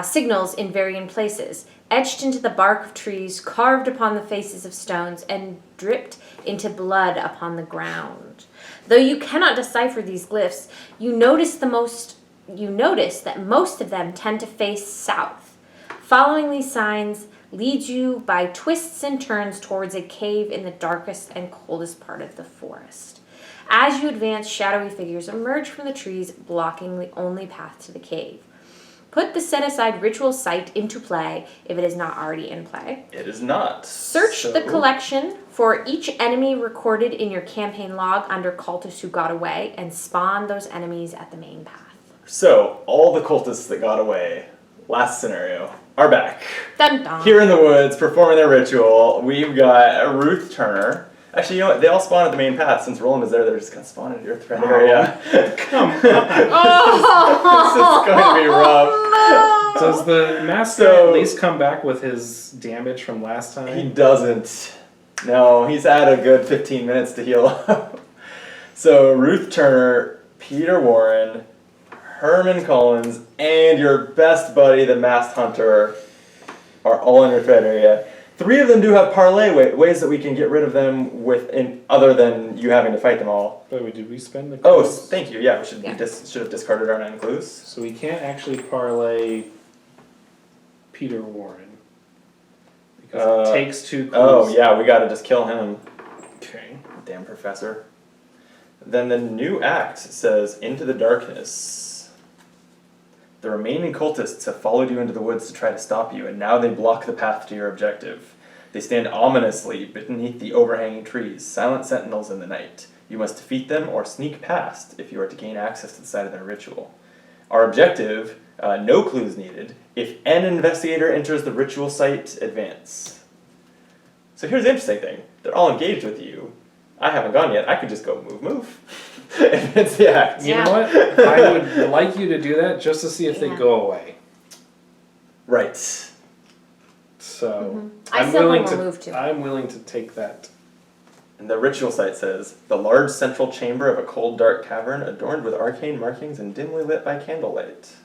signals in varying places, etched into the bark of trees, carved upon the faces of stones, and dripped into blood upon the ground. Though you cannot decipher these glyphs, you notice that most of them tend to face south. Following these signs leads you by twists and turns towards a cave in the darkest and coldest part of the forest. As you advance, shadowy figures emerge from the trees, blocking the only path to the cave. Put the set-aside ritual site into play if it is not already in play. It is not. Search So- the collection for each enemy recorded in your campaign log under cultists who got away and spawn those enemies at the main path. So, all the cultists that got away, last scenario, are back. Dun dun. Here in the woods, performing their ritual. We've got Ruth Turner. Actually, you know what? They all spawn at the main path. Since Roland is there, they're just going to spawn in your threat area. Come on. This is going to be rough. Does the master So- at least come back with his damage from last time? He doesn't. No, he's had a good 15 minutes to heal up. So, Ruth Turner, Peter Warren, Herman Collins, and your best buddy, the Masked Hunter, are all in your threat area. 3 of them do have parlay ways that we can get rid of them other than you having to fight them all. By the way, did we spend the Oh, clues? thank you. Yeah, we should, Yeah. should have discarded our 9 clues. So we can't actually parlay Peter Warren. Because it takes 2 clues. Oh, yeah, we gotta just kill him. Okay. Damn professor. Then the new act says, Into the darkness. The remaining cultists have followed you into the woods to try to stop you, and now they block the path to your objective. They stand ominously beneath the overhanging trees, silent sentinels in the night. You must defeat them or sneak past if you are to gain access to the site of their ritual. Our objective, No clues needed. If an investigator enters the ritual site, advance. So here's the interesting thing. They're all engaged with you. I haven't gone yet. I could just go move. Advance the act. You know what? I would like you to do that just to see if they Yeah. go away. Right. So I I'm still willing think to. we'll move to. I'm willing to take that. And the ritual site says, the large central chamber of a cold, dark cavern adorned with arcane markings and dimly lit by candlelight.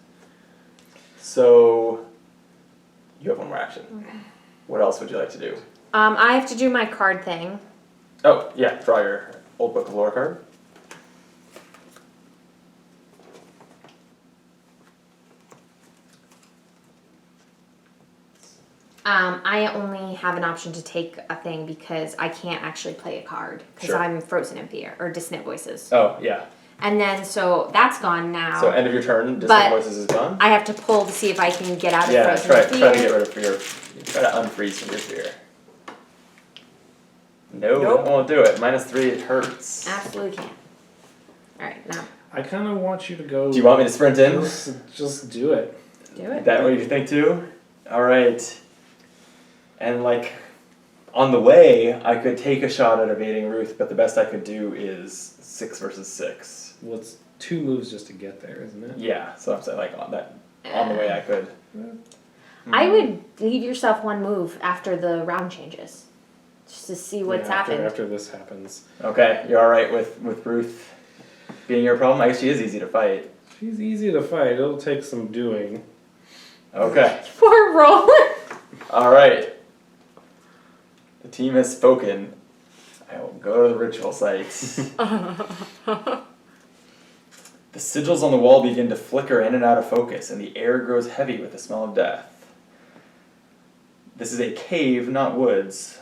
So, you have one more action. What else would you like to do? I have to do my card thing. Oh, yeah, draw your Old Book of Lore card. I only have an option to take a thing because I can't actually play a card because Sure. I'm frozen in fear or dissonant voices. Oh, yeah. And then so that's gone now. So end of your turn, Distant But Voices is gone? I have to pull to see if I can get out of Yeah, frozen try in fear. to get rid of fear. Try to unfreeze from your fear. No, Nope. that won't do it. -3, it hurts. Absolutely can't. All right, now I kind of want you to go. Do you want me to sprint in? Just do it. do it. That what you think too? Alright. And like, on the way, I could take a shot at evading Ruth, but the best I could do is 6 versus 6. Well, it's 2 moves just to get there, isn't it? Yeah, so I'm saying like on the way I could. I would leave yourself one move after the round changes, just to see what's Yeah, happened. after this happens. Okay, you're alright with Ruth being your problem? I guess she is easy to fight. She's easy to fight. It'll take some doing. Okay. Poor Roland. Alright. The team has spoken. I will go to the ritual site. The sigils on the wall begin to flicker in and out of focus, and the air grows heavy with the smell of death. This is a cave, not woods.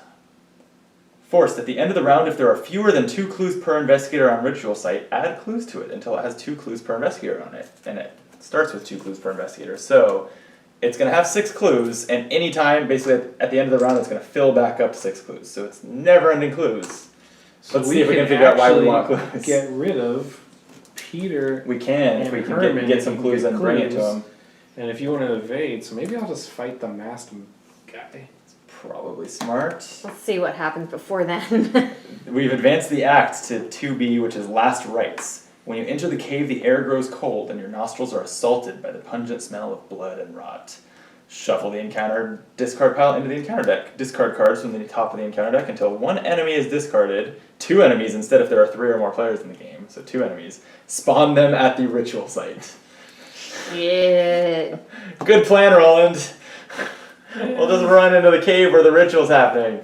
Forced, at the end of the round, if there are fewer than 2 clues per investigator on ritual site, add clues to it until it has 2 clues per investigator on it. And it starts with 2 clues per investigator. So, it's going to have 6 clues, and anytime, basically at the end of the round, it's going to fill back up to 6 clues. So it's never-ending clues. So Let's see if we can figure out why we want actually clues. Get rid of Peter. We can, if and we can Herman, get some we can clues get and bring it to clues. them. And if you want to evade, so maybe I'll just fight the masked guy. Probably smart. Let's see what happens before then. We've advanced the act to 2B, which is Last Rites. When you enter the cave, the air grows cold, and your nostrils are assaulted by the pungent smell of blood and rot. Shuffle the encounter discard pile into the encounter deck. Discard cards from the top of the encounter deck until 1 enemy is discarded. 2 enemies instead if there are 3 or more players in the game, so 2 enemies. Spawn them at the ritual site. Yeah. Good plan, Roland. We'll just run into the cave where the ritual's happening.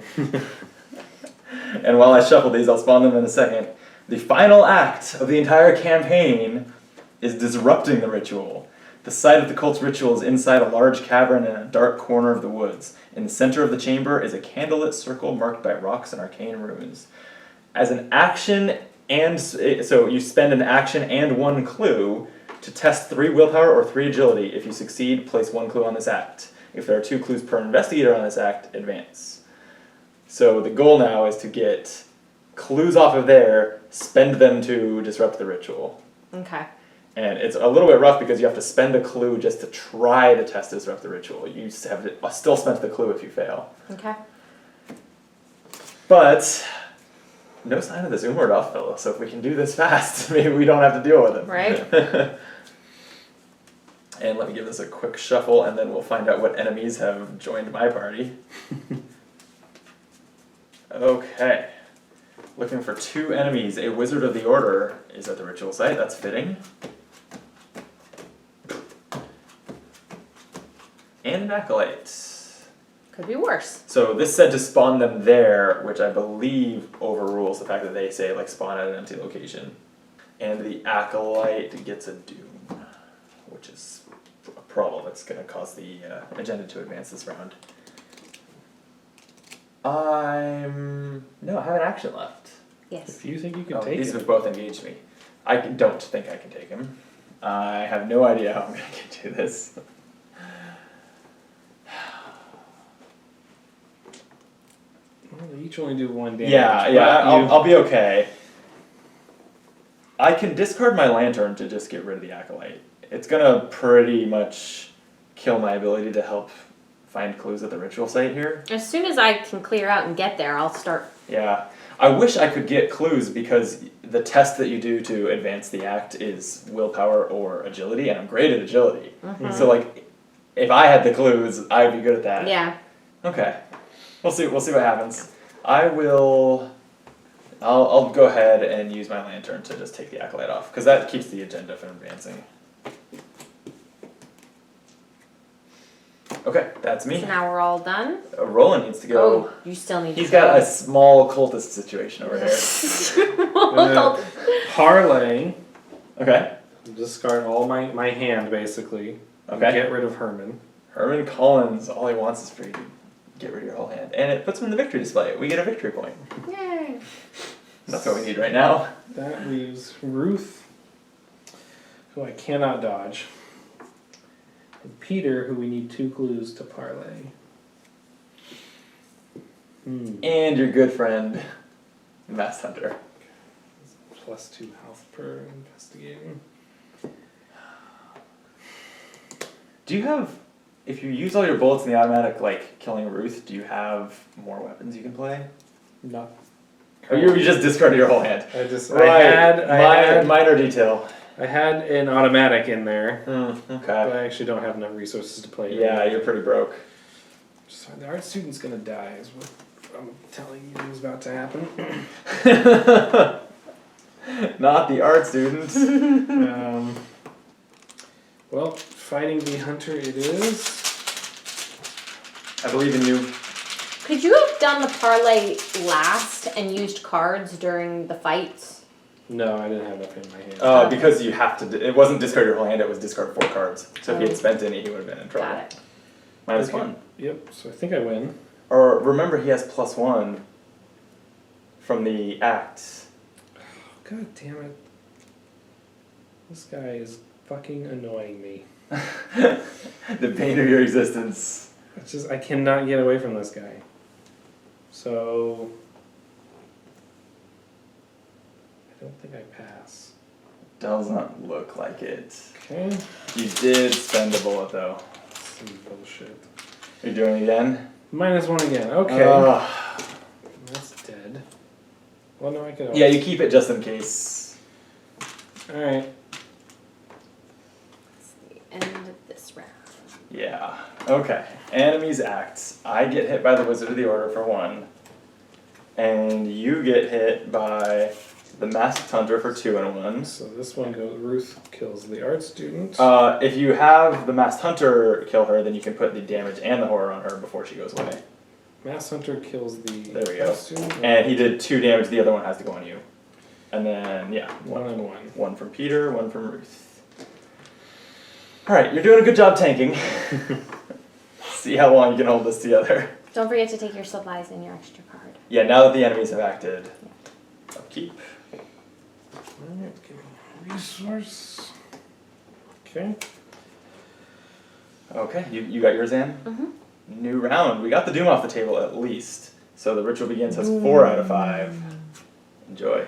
And while I shuffle these, I'll spawn them in a second. The final act of the entire campaign is disrupting the ritual. The site of the cult's ritual is inside a large cavern in a dark corner of the woods. In the center of the chamber is a candlelit circle marked by rocks and arcane runes. As an action, so you spend an action and 1 clue to test 3 willpower or 3 agility. If you succeed, place 1 clue on this act. If there are 2 clues per investigator on this act, advance. So the goal now is to get clues off of there, spend them to disrupt the ritual. Okay. And it's a little bit rough because you have to spend a clue just to try to test disrupt the ritual. You have still spent the clue if you fail. Okay. But no sign of this Umordov fellow, so if we can do this fast, maybe we don't have to deal with him. Right. And let me give this a quick shuffle, and then we'll find out what enemies have joined my party. Okay. Looking for 2 enemies. A Wizard of the Order is at the ritual site. That's fitting. And an Acolyte. Could be worse. So this said to spawn them there, which I believe overrules the fact that they say like spawn at an empty location. And the Acolyte gets a Doom, which is a problem that's going to cause the agenda to advance this round. No, I have an action left. Yes. If you think you can take These it. have both engaged me. I don't think I can take him. I have no idea how I'm going to get to this. Well, they each only do 1 damage. Yeah, but I'll be okay. I can discard my lantern to just get rid of the Acolyte. it's gonna pretty much kill my ability to help find clues at the ritual site here. As soon as I can clear out and get there, I'll start. Yeah. I wish I could get clues because the test that you do to advance the act is willpower or agility, and I'm great at agility. So like, if I had the clues, I'd be good at that. Yeah. Okay. We'll see what happens. I'll go ahead and use my lantern to just take the acolyte off, because that keeps the agenda from advancing. Okay, that's me. So now we're all done. Roland needs to go. Oh, you still need to He's go. got a small cultist situation over here. Parlay. Okay. Discard all my hand, basically. Okay. Get rid of Herman. Herman Collins, all he wants is for you to get rid of your whole hand. And it puts him in the victory display. We get a victory point. Yay. That's what we need right now. That leaves Ruth, who I cannot dodge. And Peter, who we need 2 clues to parlay. And your good friend, Mass Hunter. +2 health per investigating. Do you have, if you use all your bullets in the automatic, like killing Ruth, do you have more weapons you can play? Not. Or you just discarded your whole hand? I had minor detail. I had an automatic in there, Okay. but I actually don't have enough resources to play it. Yeah, you're pretty broke. So the art student's gonna die is what I'm telling you is about to happen. Not the art student. Well, fighting the hunter it is. I believe in you. Could you have done the parlay last and used cards during the fights? No, I didn't have enough in my hand. Because you have to, it wasn't discard your whole hand, it was discard 4 cards. So if he had spent any, he would have been in trouble. Got it. -1. Yep, so I think I win. Or remember, he has +1 from the act. God damn it. This guy is fucking annoying me. The pain of your existence. It's just, I cannot get away from this guy. So, I don't think I pass. Doesn't look like it. Okay. You did spend a bullet though. Some bullshit. You're doing it again? -1 again, okay. That's dead. Well, no, I could Yeah, you keep it just in case. Alright. It's the end of this round. Yeah. Okay. Enemies act. I get hit by the Wizard of the Order for 1. And you get hit by the Masked Hunter for 2 and 1. So this one goes, Ruth kills the art student. If you have the Masked Hunter kill her, then you can put the damage and the horror on her before she goes away. Mass Hunter kills the There we go. art student. And he did 2 damage, the other one has to go on you. And then, yeah. 1 and 1. 1 from Peter, 1 from Ruth. Alright, you're doing a good job tanking. See how long you can hold this together. Don't forget to take your supplies and your extra card. Yeah, now that the enemies have acted. Upkeep. Alright, give me a resource. Okay. Okay, you got yours in? Mm-hmm. New round. We got the Doom off the table at least. So the ritual begins has 4 out of 5. Enjoy.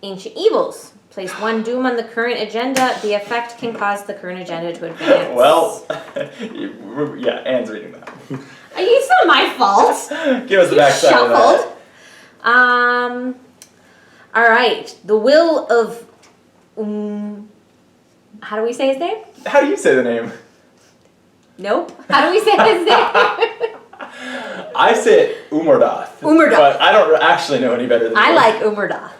Ancient Evils. Place 1 Doom on the current agenda. The effect can cause the current agenda to advance. Well, yeah, Anne's reading that. It's not my fault. Give us the backside of that. Shuffled. Alright. The will of... how do we say his name? How do you say the name? Nope. How do we say his name? I say it Umordath. Umordath. But I don't actually know any better than you. I like Umordath.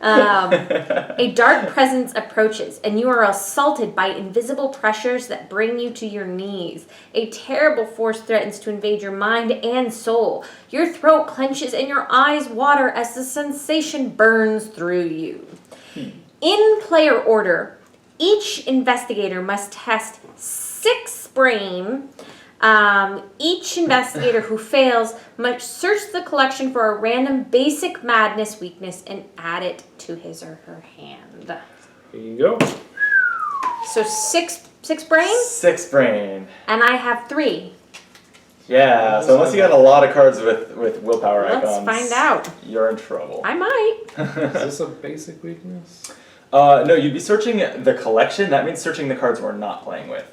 A dark presence approaches, and you are assaulted by invisible pressures that bring you to your knees. A terrible force threatens to invade your mind and soul. Your throat clenches and your eyes water as the sensation burns through you. In player order, each investigator must test 6 brain. Each investigator who fails must search the collection for a random basic madness weakness and add it to his or her hand. Here you go. So six brain, 6 brain. and I have 3. Yeah, so unless you got a lot of cards with willpower Let's icons, find out. you're in trouble. I might. Is this a basic weakness? No, you'd be searching the collection. That means searching the cards we're not playing with.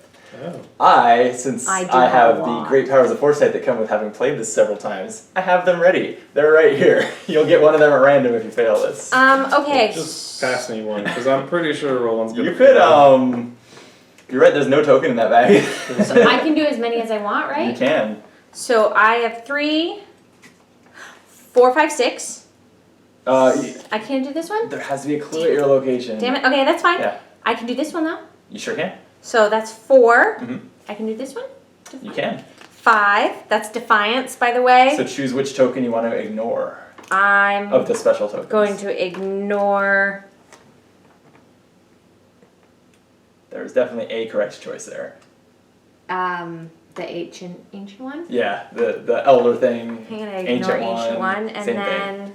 Oh. Since I do I have have a the lot. great powers of foresight that come with having played this several times, I have them ready. They're right here. You'll get one of them at random if you fail this. Okay. Just pass me one, because I'm pretty sure Roland's gonna. You could, you're right, there's no token in that bag. So I can do as many as I want, right? You can. So I have 3, 4, 5, 6. I can't do this one? There has to be a clue at your location. Damn it. Okay, that's fine. Yeah. I can do this one though. You sure can? So that's 4. Mhm. I can do this one. You can. 5. That's Defiance, by the way. So choose which token you want to ignore I'm of the special tokens. going to ignore. There's definitely a correct choice there. The ancient one. Yeah, the elder thing. I'm gonna ignore Ancient ancient one, one, and same then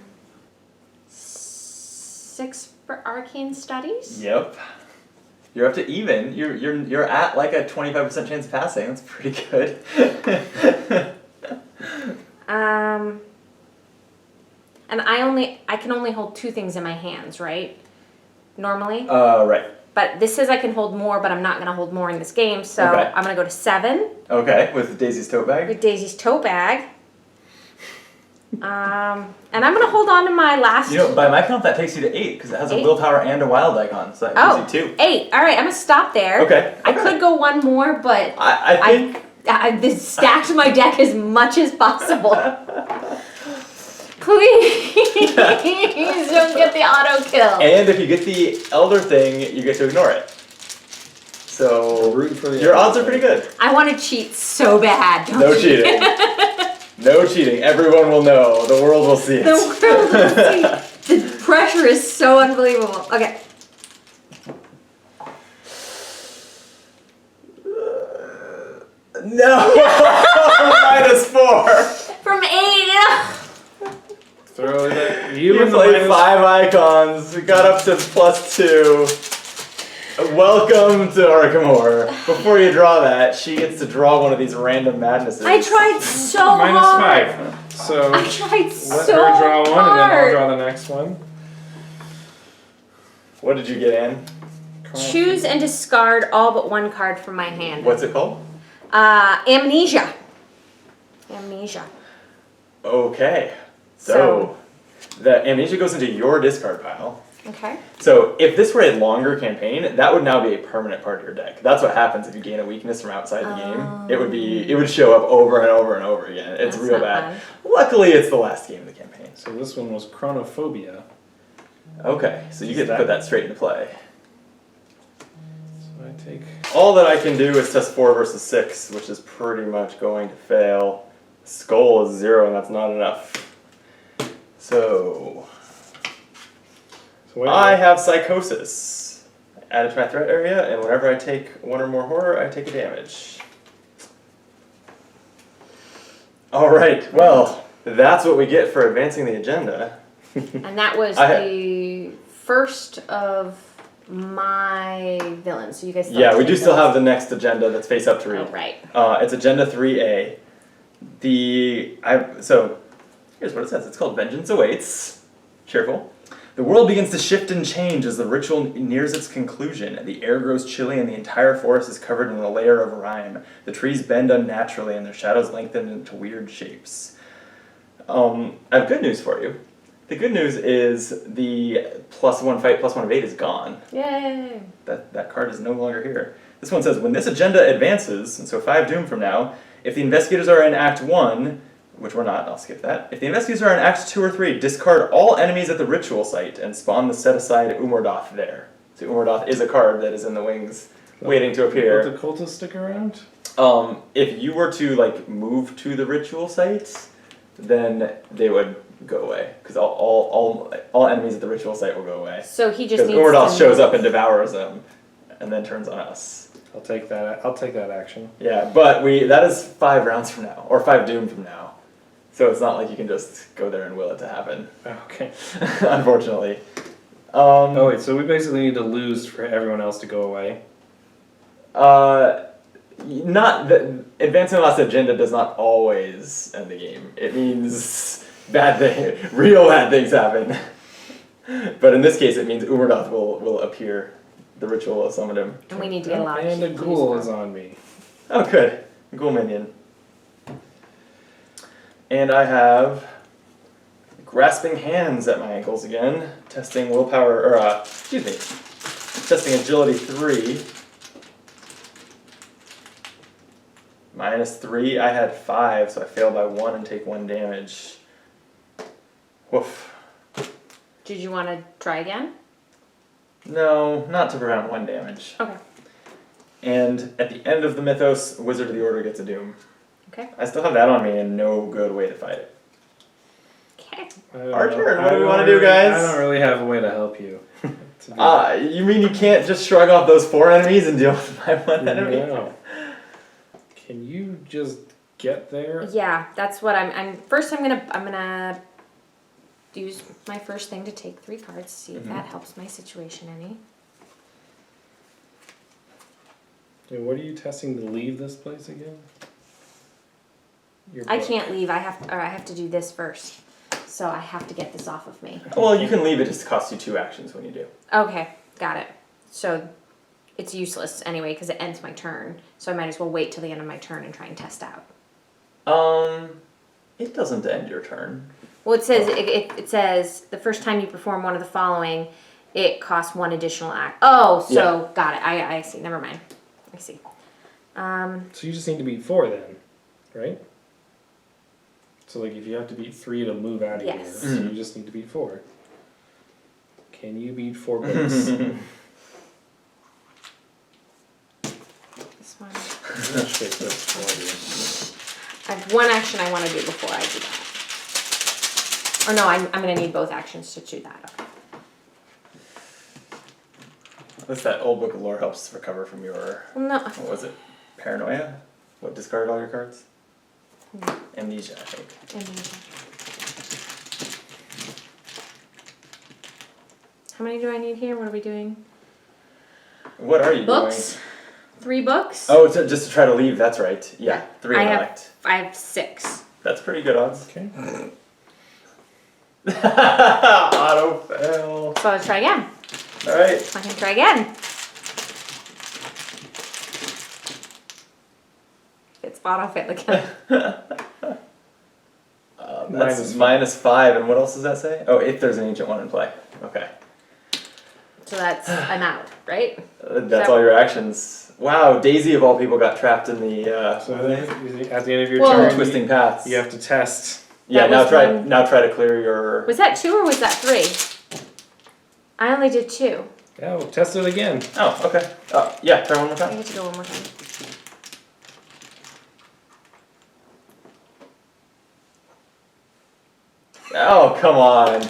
6 for arcane studies. Yep. You're up to even. You're at like a 25% chance of passing. That's pretty good. And I can only hold 2 things in my hands, right? Normally. Right. But this says I can hold more, but I'm not gonna hold more in this game, so Okay. I'm gonna go to 7 Okay, with Daisy's tote bag. with Daisy's tote bag. And I'm gonna hold on to my last. You know, by my count, that takes you to 8 because it has a 8? willpower and a wild icon, so that gives you 2. 8. All right, I'm gonna stop there. Okay. I could go one more, but I think. I stacked my deck as much as possible. Please don't get the auto kill. And if you get the elder thing, you get to ignore it. So Rooting for the your odds elder are pretty good. I want to cheat so bad. Don't No you? cheating. No cheating. Everyone will know. The world will see it. The world will see. The pressure is so unbelievable. Okay. No! -4! From 8. Throw it. You and the played minus- 5 icons. We got up to +2. Welcome to Arkham Horror. Before you draw that, she gets to draw one of these random madnesses. I tried so minus hard. 5. So I tried let so her draw one, and then I'll hard. draw the next one. What did you get, Ann? Choose and discard all but 1 card from my hand. What's it called? Amnesia. Amnesia. Okay. So, the amnesia goes into your discard pile. Okay. So, if this were a longer campaign, that would now be a permanent part of your deck. That's what happens if you gain a weakness from outside the game. It would show up over and over and over again. It's That's real not bad. Luckily, it's the last game of the campaign. So this one was Chronophobia. Okay, so you get to put that straight into play. So I take. All that I can do is test 4 versus 6, which is pretty much going to fail. Skull is 0, and that's not enough. So, So I have Psychosis added to my threat area, and whenever I take 1 or more horror, I take a damage. Alright, well, that's what we get for advancing the agenda. And that was the first of my villains. So you guys still Yeah, have we the do same still have villains? the next agenda that's face up to read. Oh, right. It's Agenda 3A. So, here's what it says. It's called Vengeance Awaits. Cheerful. The world begins to shift and change as the ritual nears its conclusion. The air grows chilly and the entire forest is covered in a layer of rime. The trees bend unnaturally and their shadows lengthen into weird shapes. I have good news for you. The good news is the +1 fight, +1 evade is gone. Yay. That card is no longer here. This one says, when this agenda advances, and so 5 doom from now, if the investigators are in Act 1, which we're not, I'll skip that. If the investigators are in Act 2 or 3, discard all enemies at the ritual site and spawn the set-aside Umordoth there. So Umordoth is a card that is in the wings, waiting to appear. Will the cultists stick around? If you were to, move to the ritual site, then they would go away. Because all enemies at the ritual site will go away. So he just Because needs Umordoth to shows move. up and devours them, and then turns on us. I'll take that action. Yeah, but that is 5 rounds from now, or 5 doom from now. So it's not like you can just go there and will it to happen, Okay. unfortunately. Oh wait, so we basically need to lose for everyone else to go away. Not that advancing the last agenda does not always end the game. It means real bad things happen. But in this case, it means Ubernoth will appear. The ritual will summon him. And we need to get a lot of And a keys ghoul for- is on me. Oh, good. Ghoul minion. And I have grasping hands at my ankles again. Testing willpower, or excuse me. Testing agility 3. -3. I had 5, so I fail by 1 and take 1 damage. Woof. Did you want to try again? No, not to prevent 1 damage. Okay. And at the end of the mythos, Wizard of the Order gets a doom. Okay. I still have that on me and no good way to fight it. Okay. Our turn. What do we want to do, guys? I don't really have a way to help you. You mean you can't just shrug off those 4 enemies and deal with my 1 enemy? No. Can you just get there? Yeah, that's what I'm first I'm gonna use my first thing to take 3 cards, see if that helps my situation any. And what are you testing to leave this place again? Your I book. can't leave. I have to do this first. So I have to get this off of me. Well, you can leave. It just costs you 2 actions when you do. Okay, got it. So it's useless anyway because it ends my turn. So I might as well wait till the end of my turn and try and test out. It doesn't end your turn. Well, it says it says the first time you perform one of the following, it costs 1 additional act. Oh, so got it. I see. Never mind. I see. So you just need to beat 4 then, right? So like if you have to beat 3 to move out of here, Yes. so you just need to beat 4. Can you beat 4 books? This one. I'm gonna shake this for I have 1 action I want to do before I do that. Or no, I'm going to need both actions to do that. Okay. What's that old book of lore helps recover from your, Well, no. what was it? Paranoia? What, discarded all your cards? No. Amnesia, I think. Amnesia. How many do I need here? What are we doing? What are you Books? doing? 3 books? Oh, just to try to leave, that's right. Yeah, 3 I elect. I have 6. That's pretty good odds. Okay. Auto fail. So let's try again. Alright. I can try again. It's auto fail again. That's -5, and what else does that say? Oh, if there's an ancient one in play. Okay. So that's I'm out, right? That's all your actions. Wow, Daisy of all people got trapped in the So at the end of your Whoa. turn, twisting paths. you have to test. Yeah, That was now try to clear your. Was that 2 or was that 3? I only did 2. Yeah, we'll test it again. Oh, okay. Yeah, try one more I time. get to go one more time. Oh, come on.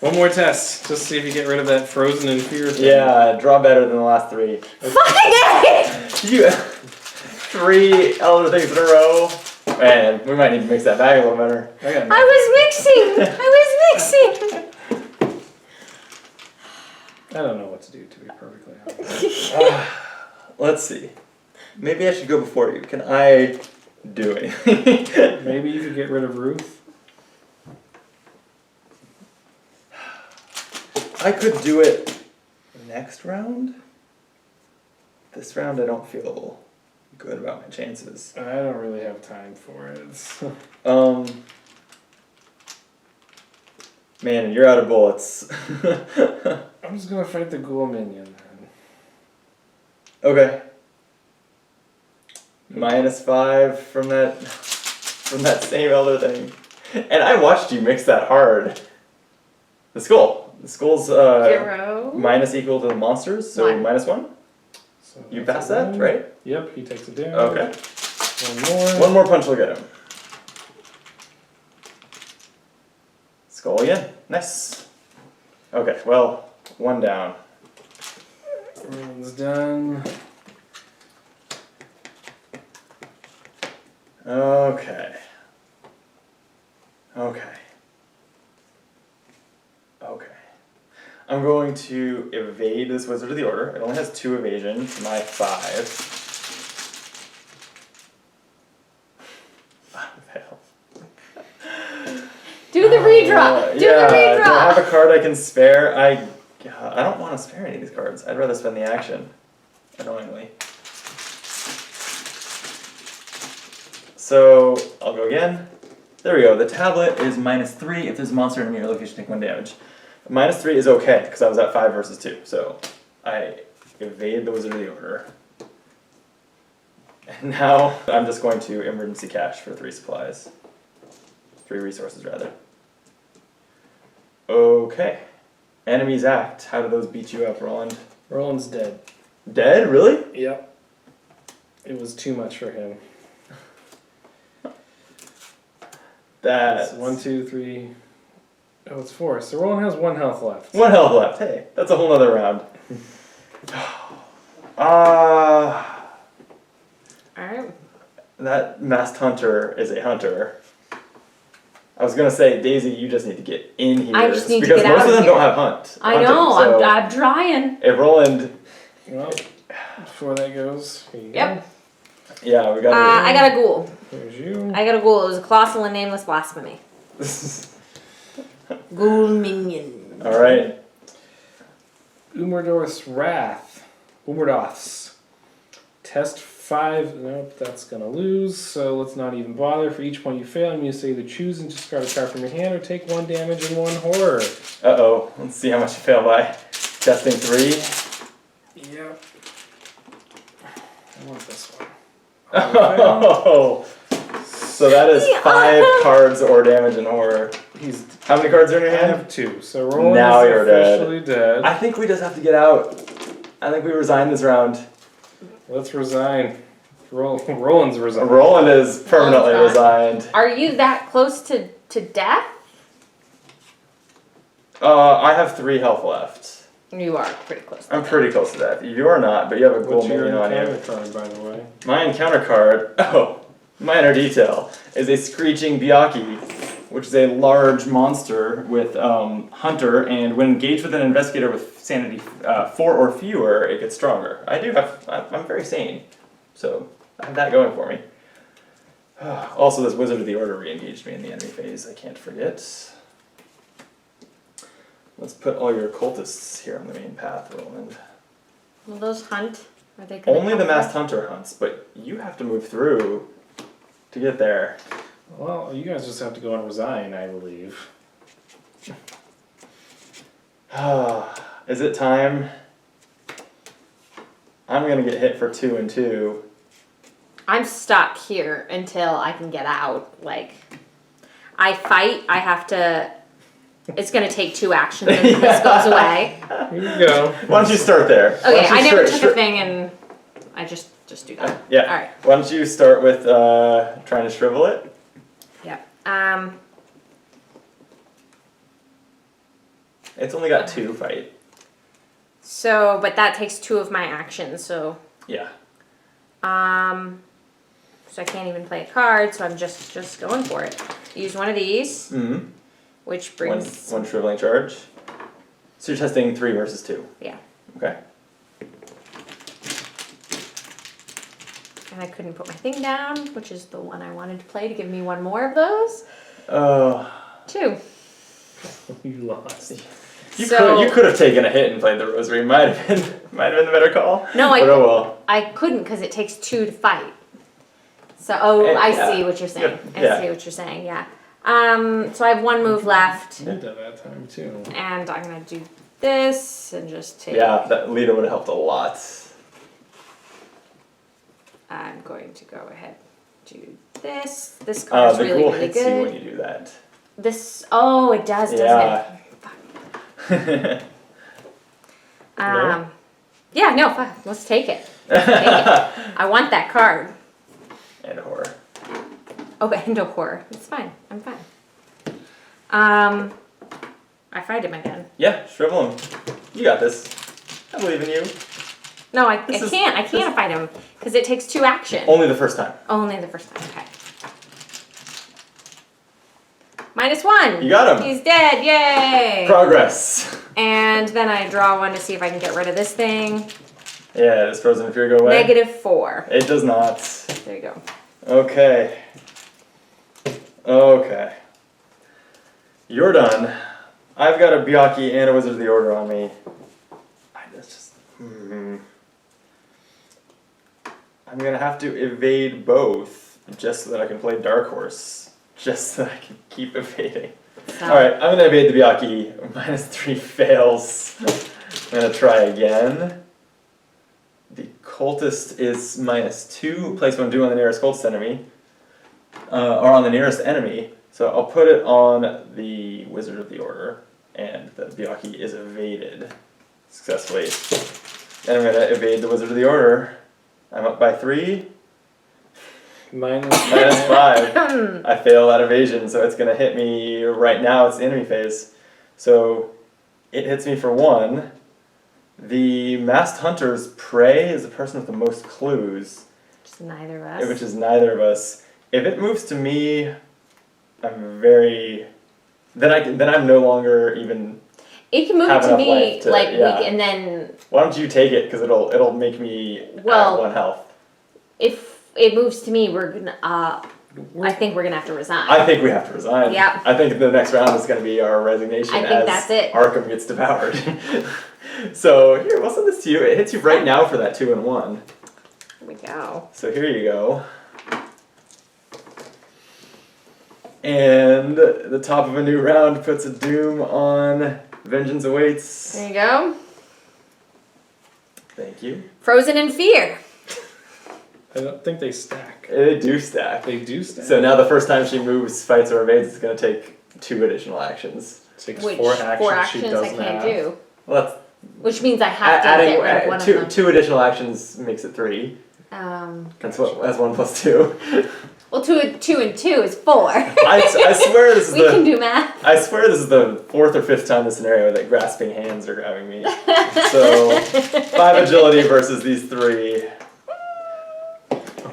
One more test, just see if you get rid of that frozen in fear thing. Yeah, draw better than the last 3. Fucking A! You 3 elder things in a row. Man, we might need to mix that bag a little better. I was mixing! I don't know what to do, to be perfectly honest. Let's see. Maybe I should go before you. Can I do anything? Maybe you could get rid of Ruth. I could do it next round. This round I don't feel good about my chances. I don't really have time for it. Man, you're out of bullets. I'm just gonna fight the ghoul minion then. Okay. -5 from that same elder thing. And I watched you mix that hard. The skull. The skull's 0. minus equal to the monsters, so 1. -1. So You that's pass a that, one. right? Yep, he takes it down. Okay. One more. One more punch will get him. Skull again. Nice. Okay, well, 1 down. One's done. Okay. I'm going to evade this Wizard of the Order. It only has 2 evasion for my 5. Fail. Do the redraw redraw. Do the yeah, redraw. do I have a card I can spare? I don't want to spare any of these cards. I'd rather spend the action. Annoyingly. So I'll go again. There we go. The tablet is -3 if there's a monster enemy or location take 1 damage. -3 is okay because I was at 5 versus 2, so I evade the Wizard of the Order. And now I'm just going to emergency cash for 3 supplies. 3 resources rather. Okay. Enemies act. How do those beat you up, Roland? Roland's dead. Dead? Really? Yep. It was too much for him. That's 1, 2, 3. Oh, it's 4. So Roland has 1 health left. 1 health left. Hey, that's a whole nother round. Alright. That masked hunter is a hunter. I was gonna say, Daisy, you just need to get in here. I just need to because get most out of of them here. don't have hunt. I hunting, know, so I'm trying. if Roland, Well, before that goes, here you Yep. yeah, we got. I got a ghoul. go. There's you. I got a ghoul. It was a colossal and nameless blasphemy. Ghoul minion. All right. Umerdorth's Wrath. Umerdorth's. Test 5. Nope, that's going to lose. So let's not even bother. For each point you fail, you say either choose and discard a card from your hand or take 1 damage and 1 horror. Uh-oh. Let's see how much you fail by. Testing 3. Yep. I want this one. Oh. So that is 5 cards or damage and horror. He's. How many cards are in your I hand? have 2. So Roland Now is you're dead. officially dead. I think we just have to get out. I think we resign this round. Let's resign. Roland's resigned. Roland is permanently Roland's resigned. Are you that close to death? I have 3 health left. You are pretty close. I'm pretty close to that. You are not, but you have a What's gold your minion on encounter you. card, by the way? My encounter card, minor detail, is a screeching Byakuya, which is a large monster with hunter, and when engaged with an investigator with sanity 4 or fewer, it gets stronger. I'm very sane, so I have that going for me. Also, this Wizard of the Order re-engaged me in the enemy phase, I can't forget. Let's put all your cultists here on the main path, Roland. Will those hunt? Are they gonna Only the come masked back? hunter hunts, but you have to move through to get there. Well, you guys just have to go and resign, I believe. Is it time? I'm gonna get hit for 2 and 2. I'm stuck here until I can get out. Like, I fight. I have to. It's gonna take 2 actions, and this goes away. Here you go. Why don't you start there? Why Okay, don't you I never start- took a thing, and I just do that. Yeah. All right. Why don't you start with trying to shrivel it? Yep. It's only got 2 fight. So, but that takes 2 of my actions. So, Yeah. so I can't even play a card. So I'm just going for it. Use one of these, Mm-hmm. which brings One shriveling charge. So you're testing 3 versus 2. yeah. Okay. And I couldn't put my thing down, which is the one I wanted to play to give me 1 more of those. Oh. 2. You lost. You So- could have taken a hit and played the rosary. Might have been the better call. No, but oh well. I couldn't because it takes 2 to fight. So, I Yeah. see what you're saying. Yeah. I see what you're saying, yeah. So I have 1 move left, You did that time, too. and I'm gonna do this and just take. Yeah, that leader would have helped a lot. I'm going to go ahead do this. This card's The really, ghoul really hits you when good. you do that. This, oh, it does, doesn't Yeah. it? Yeah, no, fine. Let's take it. Take it. I want that card. And a horror. Oh, and a horror. It's fine. I'm fine. I fight him again. Yeah, shrivel him. You got this. I believe in you. No, I This is- can't. I can't fight him because it takes 2 action. Only the first time. Only the first time. Okay. -1. You got him. He's dead. Yay. Progress. And then I draw 1 to see if I can get rid of this thing. Yeah, does Frozen Fury go away? -4. It does not. There you go. Okay. Okay. You're done. I've got a Byakuya and a Wizard of the Order on me. I'm gonna have to evade both just so that I can play Dark Horse. Just so that I can keep evading. Alright, I'm gonna evade the Byakuya. -3 fails. I'm gonna try again. The Cultist is -2. Place one doom on the nearest Cultist enemy. Or on the nearest enemy. So I'll put it on the Wizard of the Order. And the Byakuya is evaded successfully. And I'm gonna evade the Wizard of the Order. I'm up by 3. -5. I fail that evasion, so it's gonna hit me right now. It's the enemy phase. So it hits me for 1. The Masked Hunter's prey is the person with the most clues. Which is neither of us. Which is neither of us. If it moves to me, I'm very... Then I'm no longer even... It can move have to enough me, life to- like, yeah. and then Why don't you take it? Because it'll make me at 1 health. if it moves to me, we're gonna, I think we're gonna have to resign. I think we have to resign. Yep. I think the next round is going to be our resignation I think as that's it. Arkham gets devoured. So here, we'll send this to you. It hits you right now for that 2 and 1. Here we go. So here you go. And the top of a new round puts a doom on Vengeance Awaits. There you go. Thank you. Frozen in Fear. I don't think they stack. They do stack. They do stack. So now the first time she moves, fights, or evades, it's going to take 2 additional actions. Takes Which 4 actions, four she actions I doesn't can't have. do. Well, that's Which means I have to adding get rid of one of them. 2 additional actions makes it 3. That's what. That's 1 plus 2. Well, 2 and 2 is 4. I swear this is We can do math. I swear this is the 4th or 5th time in the scenario that grasping hands are grabbing me. So 5 agility versus these 3.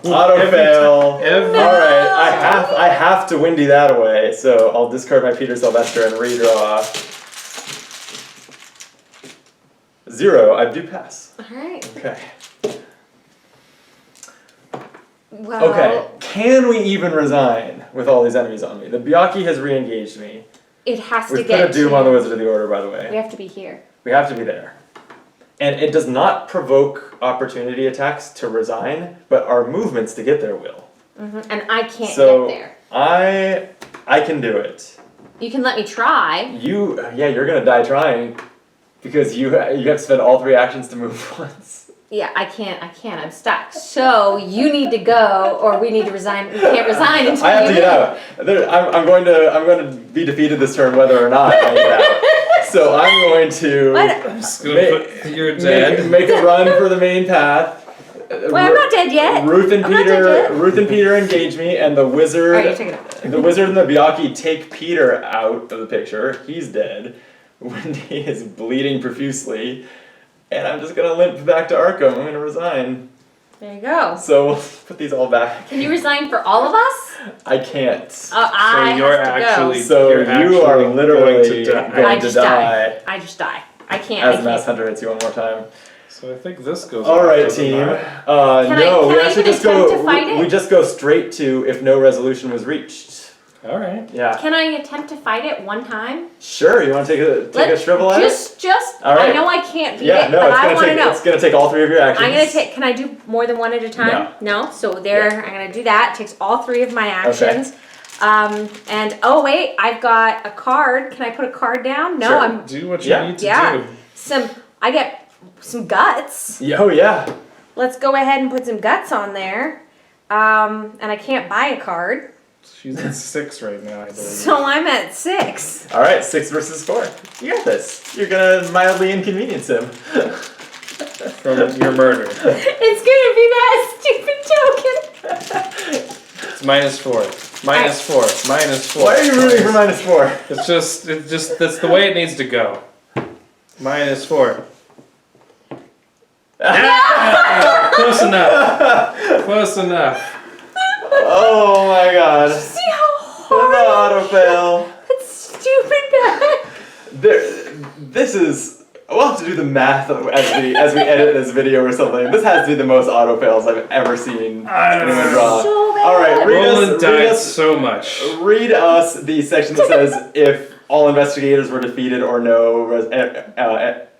Auto fail. Every- All right, I have to windy that away. So I'll discard my Peter Sylvester and redraw. 0. I do pass. Alright. Okay. Well, Okay. Can we even resign with all these enemies on me? The Byakuya has re-engaged me. it has to We've get put a doom to, on the Wizard of the Order, by the way. We have to be here. We have to be there. And it does not provoke opportunity attacks to resign, but our movements to get there will. And I can't So get there. I can do it. You can let me try. You're gonna die trying, because you have to spend all 3 actions to move once. Yeah, I can't. I'm stuck. So you need to go, or we need to resign. We can't resign until I have you to get out. I'm going to be defeated this turn whether or not I get out. So I'm going to I'm just gonna put you're dead. make a run for the main path. Wait, I'm not dead yet. Ruth and I'm not dead yet. Ruth and Peter engage me, and the wizard, Alright, you take it out. the wizard and the Byakuya take Peter out of the picture. He's dead. Wendy is bleeding profusely, and I'm just gonna limp back to Arkham. I'm gonna resign. There you go. So we'll put these all back. Can you resign for all of us? I can't. I you're have to actually- go. So You're you actually are going literally to die. going I to just die. I just die. I can't. As I the Mass can't. Hunter hits you one more time. So I think this goes. All off, right, doesn't team. it? No, we can I actually even just attempt go. to fight it? We just go straight to if no resolution was reached. All right. Yeah. Can I attempt to fight it one time? Sure. You want to take a shrivel at it? Just. All right. I know I can't beat Yeah. it, No. but It's I gonna want to take. know. It's gonna take all 3 of your actions. I'm gonna take. Can I do more than one at a time? No. So there, I'm gonna do that. It takes all 3 of my actions. And oh wait, I've got a card. Can I put a card down? No, Sure. I'm. Do what you need to Yeah. do. I get some guts. Yeah, oh yeah. Let's go ahead and put some guts on there. And I can't buy a card, She's at 6 right now, I believe. so I'm at 6. All right. 6 versus 4. You got this. You're gonna mildly inconvenience him. From your murder. It's gonna be that stupid token. It's -4. -4. -4. Why are you rooting for -4? It's just that's the way it needs to go. -4. Close enough. Close enough. Oh my God. See how The hard auto fail. that stupid guy. This is. We'll have to do the math as we edit this video or something. This has to be the most auto fails I've ever seen anyone draw. So bad. All right, Roland died so much. read us the section that says if all investigators were defeated or no,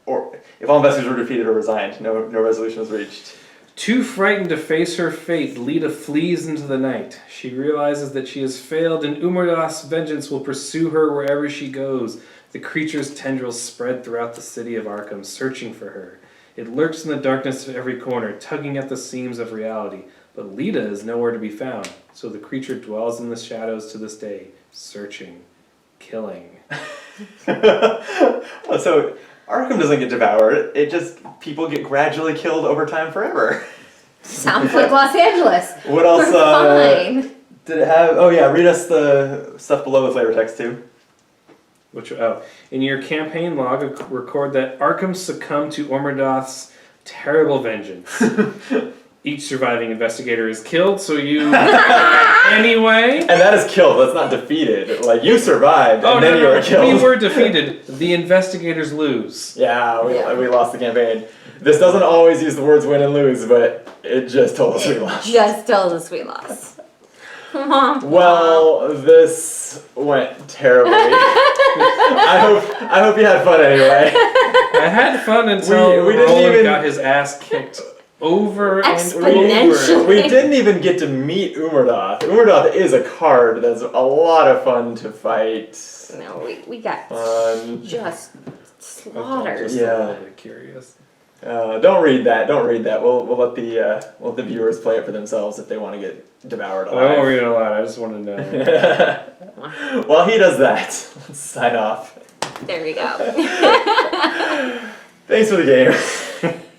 or if all investigators were defeated or resigned, no resolution was reached. Too frightened to face her fate, Lita flees into the night. She realizes that she has failed, and Umardas's vengeance will pursue her wherever she goes. The creature's tendrils spread throughout the city of Arkham, searching for her. It lurks in the darkness of every corner, tugging at the seams of reality. But Lita is nowhere to be found, so the creature dwells in the shadows to this day, searching, killing. So Arkham doesn't get devoured. It just, people get gradually killed over time forever. Sounds like Los Angeles. What else? We're fine. Did it have? Oh yeah, read us the stuff below the flavor text too. In your campaign log, record that Arkham succumbed to Umardas's terrible vengeance. Each surviving investigator is killed, so you... Anyway... And that is killed, that's not defeated. Like, you survived, and then you were killed. We were defeated. The investigators lose. Yeah, we lost the campaign. This doesn't always use the words win and lose, but it just told us we lost. Just told us we lost. Well, this went terribly. I hope you had fun anyway. I had fun until we didn't Roland even got his ass kicked over and Exponentially. over. We didn't even get to meet Umardath. Umardath is a card that's a lot of fun to fight. No, we got just I'm slaughtered. just Yeah. a little bit curious. Don't read that. Don't read that. We'll let the viewers play it for themselves if they want to get devoured I won't alive. read it a lot. I just want to know. While he does that, let's sign off. There we go. Thanks for the game.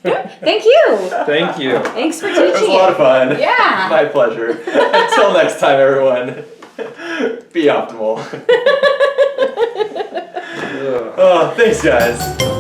Thank you. Thank you. Thanks for It was a teaching lot it. of fun. Yeah. My pleasure. Until next time, everyone. Be optimal. Ugh. Oh, thanks, guys.